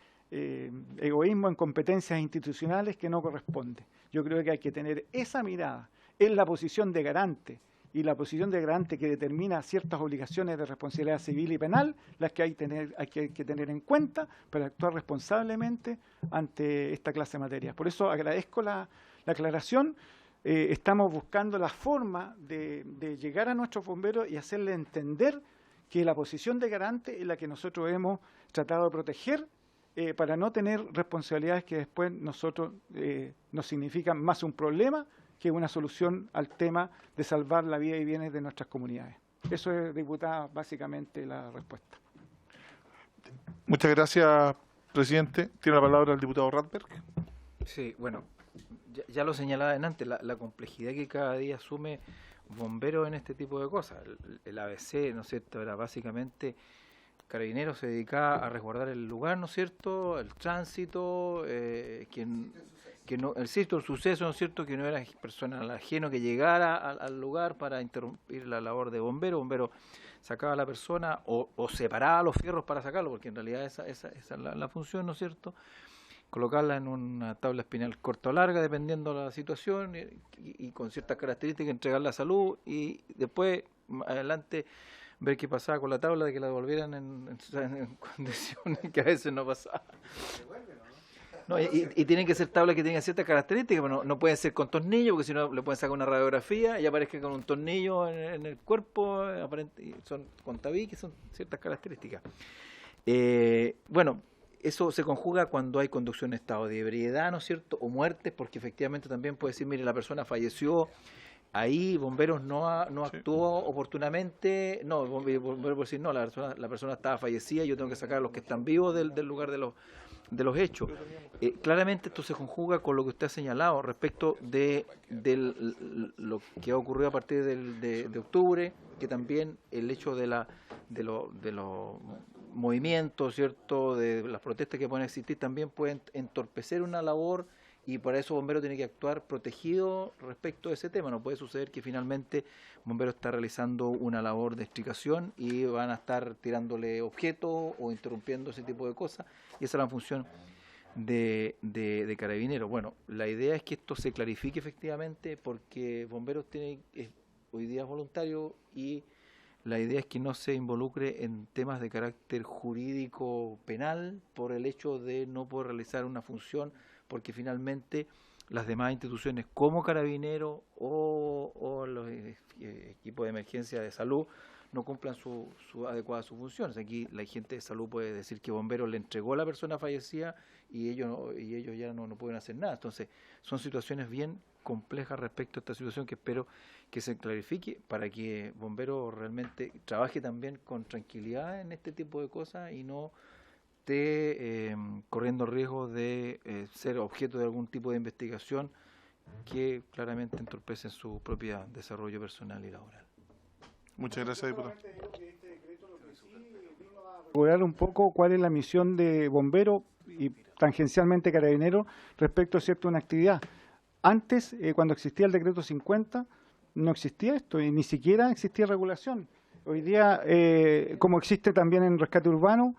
egoísmo en competencias institucionales que no corresponde. Yo creo que hay que tener esa mirada. Es la posición de garante, y la posición de garante que determina ciertas obligaciones de responsabilidad civil y penal, las que hay que tener en cuenta para actuar responsablemente ante esta clase de materias. Por eso agradezco la aclaración. Estamos buscando la forma de llegar a nuestros bomberos y hacerles entender que la posición de garante es la que nosotros hemos tratado de proteger para no tener responsabilidades que después nosotros nos significan más un problema que una solución al tema de salvar la vida y bienes de nuestras comunidades. Eso es, diputada, básicamente la respuesta. Muchas gracias, presidente. Tiene la palabra el diputado Radberg. Sí, bueno, ya lo señalaba antes, la complejidad que cada día asume bomberos en este tipo de cosas. El ABC, ¿no es cierto?, era básicamente Carabineros se dedicaba a resguardar el lugar, ¿no es cierto?, el tránsito, el suceso, ¿no es cierto?, que no era persona ajeno que llegara al lugar para interrumpir la labor de bombero sacaba a la persona o separaba los fierros para sacarlo, porque en realidad esa es la función, ¿no es cierto?, colocarla en una tabla espinal corta o larga, dependiendo de la situación, y con ciertas características entregar la salud, y después, adelante, ver qué pasaba con la tabla, de que la devolvieran en condiciones que a veces no pasaba. No, y tienen que ser tablas que tengan ciertas características, pero no pueden ser con tornillo, porque si no le pueden sacar una radiografía y aparezca con un tornillo en el cuerpo, son con tabique, son ciertas características. Bueno, eso se conjuga cuando hay conducción en estado de ebriedad, ¿no es cierto?, o muertes, porque efectivamente también puede decir, mire, la persona falleció, ahí Bomberos no actuó oportunamente, no, Bomberos puede decir, no, la persona estaba fallecida, yo tengo que sacar a los que están vivos del lugar de los hechos. Claramente esto se conjuga con lo que usted ha señalado respecto de lo que ha ocurrido a partir de octubre, que también el hecho de los movimientos, ¿cierto?, de las protestas que pueden existir, también pueden entorpecer una labor, y por eso Bomberos tiene que actuar protegido respecto a ese tema. No puede suceder que finalmente Bomberos está realizando una labor de extricación y van a estar tirándole objetos o interrumpiendo ese tipo de cosas, y esa es la función de Carabineros. Bueno, la idea es que esto se clarifique efectivamente, porque Bomberos tiene hoy día es voluntario y la idea es que no se involucre en temas de carácter jurídico penal por el hecho de no poder realizar una función, porque finalmente las demás instituciones como Carabineros o los equipos de emergencia de salud no cumplan sus adecuadas sus funciones. Aquí la gente de salud puede decir que Bomberos le entregó a la persona fallecida y ellos ya no pueden hacer nada. Entonces, son situaciones bien complejas respecto a esta situación que espero que se clarifique para que Bomberos realmente trabaje también con tranquilidad en este tipo de cosas y no esté corriendo riesgo de ser objeto de algún tipo de investigación que claramente entorpece su propio desarrollo personal y laboral. Muchas gracias, diputado. Regular un poco cuál es la misión de Bombero y tangencialmente Carabinero respecto a una actividad. Antes, cuando existía el decreto 50, no existía esto y ni siquiera existía regulación. Hoy día, como existe también en rescate urbano,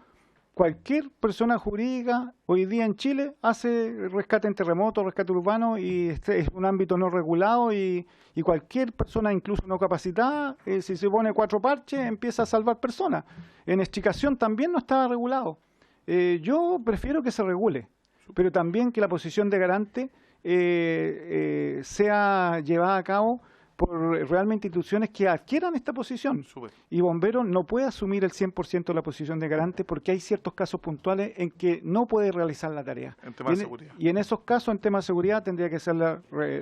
cualquier persona jurídica hoy día en Chile hace rescate en terremoto, rescate urbano y este es un ámbito no regulado y cualquier persona incluso no capacitada, si se pone 4 parches, empieza a salvar personas. En extricación también no estaba regulado. Yo prefiero que se regule, pero también que la posición de garante sea llevada a cabo por realmente instituciones que adquieran esta posición. Y Bomberos no puede asumir el 100% de la posición de garante porque hay ciertos casos puntuales en que no puede realizar la tarea. En temas de seguridad. Y en esos casos, en temas de seguridad, tendría que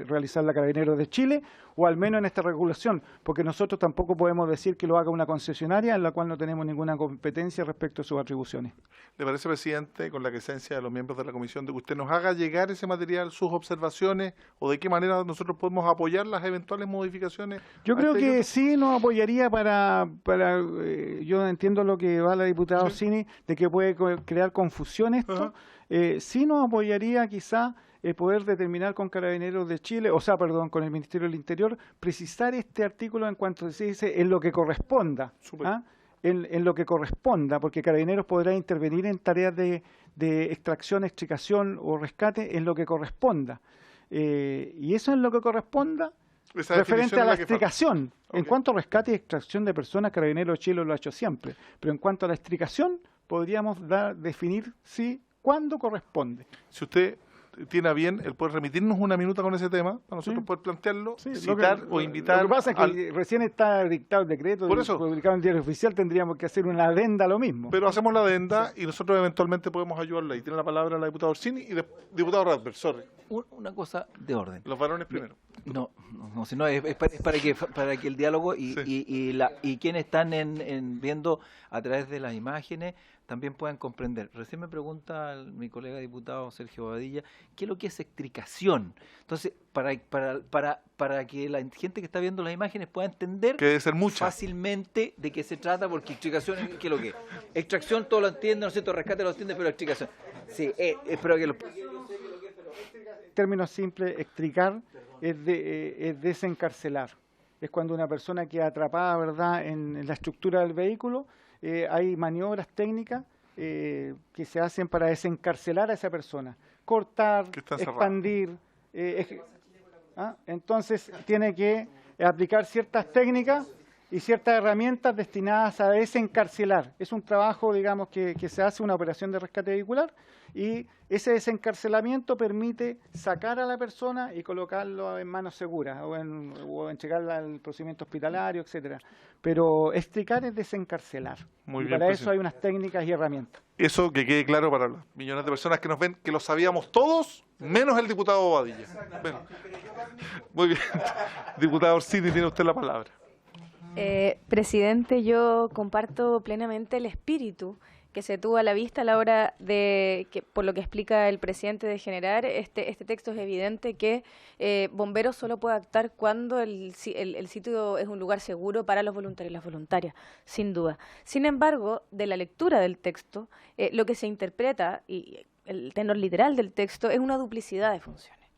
realizar la Carabineros de Chile o al menos en esta regulación, porque nosotros tampoco podemos decir que lo haga una concesionaria en la cual no tenemos ninguna competencia respecto a sus atribuciones. ¿Le parece, presidente, con la presencia de los miembros de la comisión, de que usted nos haga llegar ese material, sus observaciones, o de qué manera nosotros podemos apoyar las eventuales modificaciones? Yo creo que sí nos apoyaría yo entiendo lo que va la diputada Orsini, de que puede crear confusión esto. Sí nos apoyaría quizá poder determinar con Carabineros de Chile, con el Ministerio del Interior, precisar este artículo en cuanto se dice en lo que corresponda. En lo que corresponda, porque Carabineros podrá intervenir en tareas de extracción, extricación o rescate en lo que corresponda. Y eso en lo que corresponda, referente a la extricación. En cuanto a rescate y extracción de personas, Carabineros de Chile lo ha hecho siempre. Pero en cuanto a la extricación, podríamos definir cuándo corresponde. Si usted tiene a bien, él puede remitirnos una minuta con ese tema, para nosotros poder plantearlo, citar o invitar. Lo que pasa es que recién está dictado el decreto, publicado en el diario oficial, tendríamos que hacer una adenda a lo mismo. Pero hacemos la adenda y nosotros eventualmente podemos ayudarla. Y tiene la palabra la diputada Orsini y diputado Radber, Una cosa de orden. Los varones primero. No, es para que el diálogo y quienes están viendo a través de las imágenes también puedan comprender. Recién me pregunta mi colega diputado Sergio Bobadilla, ¿qué es lo que es extricación? Entonces, para que la gente que está viendo las imágenes pueda entender que debe ser fácilmente de qué se trata, porque extricación, ¿qué es lo que es? Extracción todo lo entiende, ¿no es cierto? Rescate lo entiende, pero extricación. Sí, espero que lo... En términos simples, extricar es desencarcelar. Es cuando una persona queda atrapada, ¿verdad?, en la estructura del vehículo. Hay maniobras técnicas que se hacen para desencarcelar a esa persona. Cortar, expandir. Entonces tiene que aplicar ciertas técnicas y ciertas herramientas destinadas a desencarcelar. Es un trabajo, digamos, que se hace una operación de rescate vehicular y ese desencarcelamiento permite sacar a la persona y colocarlo en manos seguras o entregarla al procedimiento hospitalario, etcétera. Pero extricar es desencarcelar. Muy bien, para eso hay unas técnicas y herramientas. Eso que quede claro para las millones de personas que nos ven, que lo sabíamos todos, menos el diputado Bobadilla. Bueno. Muy bien. Diputado Orsini, tiene usted la palabra. Presidente, yo comparto plenamente el espíritu que se tuvo a la vista a la hora de, que por lo que explica el presidente, de generar este texto. Es evidente que Bomberos solo puede actuar cuando el sitio es un lugar seguro para los voluntarios y las voluntarias, sin duda. Sin embargo, de la lectura del texto, lo que se interpreta, y el tenor literal del texto, es una duplicidad de funciones.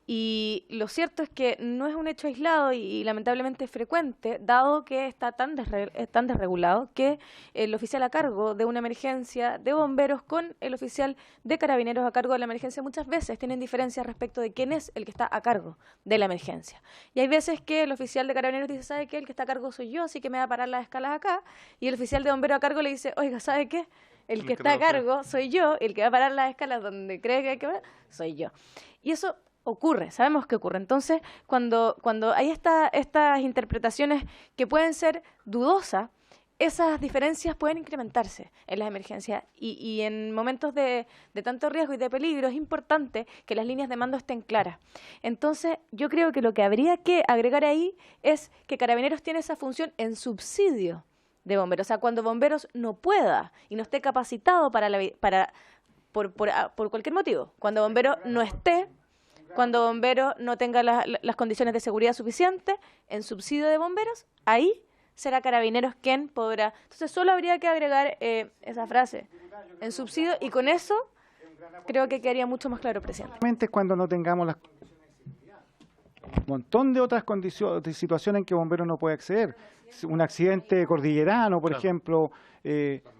Y lo cierto es que no es un hecho aislado y lamentablemente frecuente, dado que está tan desregulado que el oficial a cargo de una emergencia de bomberos con el oficial de carabineros a cargo de la emergencia muchas veces tienen diferencias respecto de quién es el que está a cargo de la emergencia. Y hay veces que el oficial de carabineros dice, ¿sabe qué? El que está a cargo soy yo, así que me va a parar las escalas acá. Y el oficial de bombero a cargo le dice, oiga, ¿sabe qué? El que está a cargo soy yo, el que va a parar las escalas donde cree que hay que parar, soy yo. Y eso ocurre, sabemos que ocurre. Entonces, cuando hay estas interpretaciones que pueden ser dudosas, esas diferencias pueden incrementarse en las emergencias y en momentos de tanto riesgo y de peligro es importante que las líneas de mando estén claras. Entonces, yo creo que lo que habría que agregar ahí es que Carabineros tiene esa función en subsidio de bomberos. O sea, cuando bomberos no pueda y no esté capacitado por cualquier motivo, cuando bombero no esté, cuando bombero no tenga las condiciones de seguridad suficientes, en subsidio de bomberos, ahí será Carabineros quien podrá. Entonces solo habría que agregar esa frase, en subsidio, y con eso creo que quedaría mucho más claro, presidente. Cuando no tengamos las un montón de otras condiciones, de situaciones en que bomberos no puede acceder. Un accidente cordillerano, por ejemplo,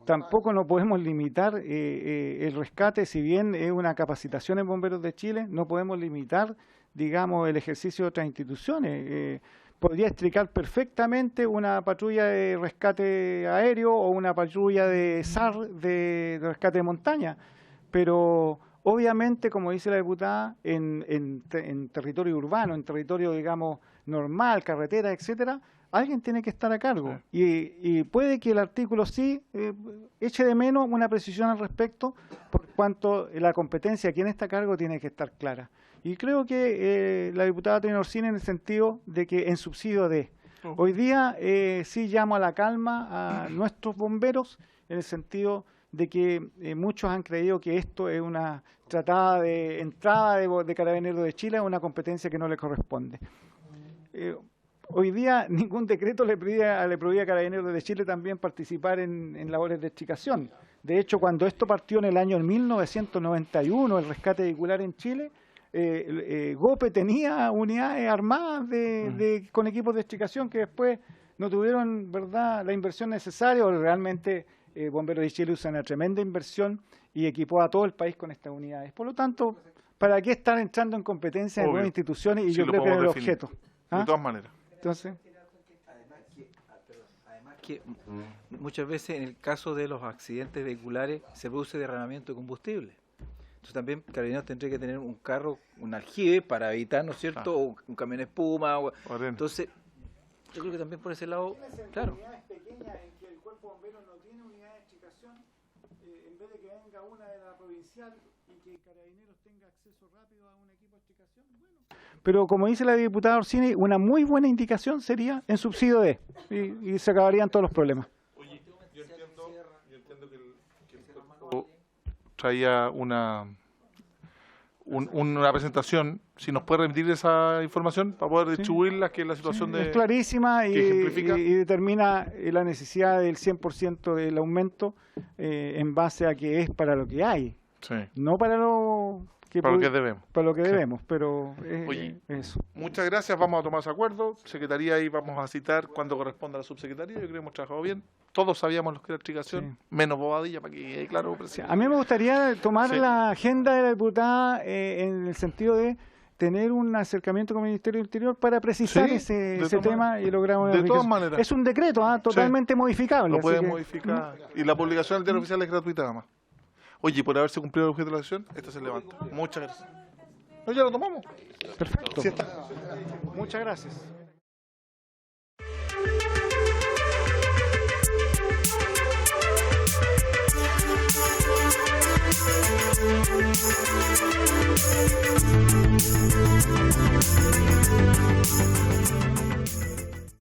tampoco no podemos limitar el rescate, si bien es una capacitación en Bomberos de Chile, no podemos limitar, digamos, el ejercicio de otras instituciones. Podría explicar perfectamente una patrulla de rescate aéreo o una patrulla de SAR de rescate de montaña, pero obviamente, como dice la diputada, en territorio urbano, en territorio, digamos, normal, carretera, etcétera, alguien tiene que estar a cargo. Y puede que el artículo sí eche de menos una precisión al respecto, por cuanto la competencia de quien está a cargo tiene que estar clara. Y creo que la diputada Tony Orsini en el sentido de que en subsidio de... Hoy día sí llamo a la calma a nuestros bomberos en el sentido de que muchos han creído que esto es una tratada de entrada de Carabineros de Chile, una competencia que no le corresponde. Hoy día ningún decreto le prohibía a Carabineros de Chile también participar en labores de extricación. De hecho, cuando esto partió en el año 1991, el rescate vehicular en Chile, GOPE tenía unidades armadas con equipos de extricación que después no tuvieron, ¿verdad?, la inversión necesaria, o realmente Bomberos de Chile usa una tremenda inversión y equipó a todo el país con estas unidades. Por lo tanto, ¿para qué estar entrando en competencia en nuevas instituciones? Y sí, yo creo que es el objeto. De todas maneras. Entonces, además que muchas veces en el caso de los accidentes vehiculares se produce derramamiento de combustible. Entonces también Carabineros tendría que tener un carro, un aljibe para evitar, ¿no es cierto?, o un camión espuma. Entonces, yo creo que también por ese lado, claro. Unidades pequeñas en que el cuerpo bombero no tiene unidad de extricación, en vez de que venga una de la provincial y que Carabineros tenga acceso rápido a un equipo de extricación, bueno. Pero como dice la diputada Orsini, una muy buena indicación sería en subsidio de, y se acabarían todos los problemas. Oye, yo entiendo que el cuerpo traía una presentación, si nos puede remitir esa información para poder distribuirla, que es la situación de... Es clarísima y determina la necesidad del 100% del aumento en base a que es para lo que hay, no para lo que debemos. Para lo que debemos, pero Oye, eso. Muchas gracias, vamos a tomar ese acuerdo. Secretaría ahí vamos a citar cuando corresponda a la subsecretaría. Yo creo que hemos trabajado bien. Todos sabíamos lo que era extricación, menos Bobadilla, para que quede claro, presidente. A mí me gustaría tomar la agenda de la diputada en el sentido de tener un acercamiento con el Ministerio del Interior para precisar ese tema y lograr una de todas maneras. Es un decreto totalmente modificable. Lo puede modificar. Y la publicación del diario oficial es gratuita, además. Oye, por haberse cumplido el objeto de la sesión, esta se levanta. Muchas gracias. No, ya lo tomamos. Perfecto. Sí está. Muchas gracias.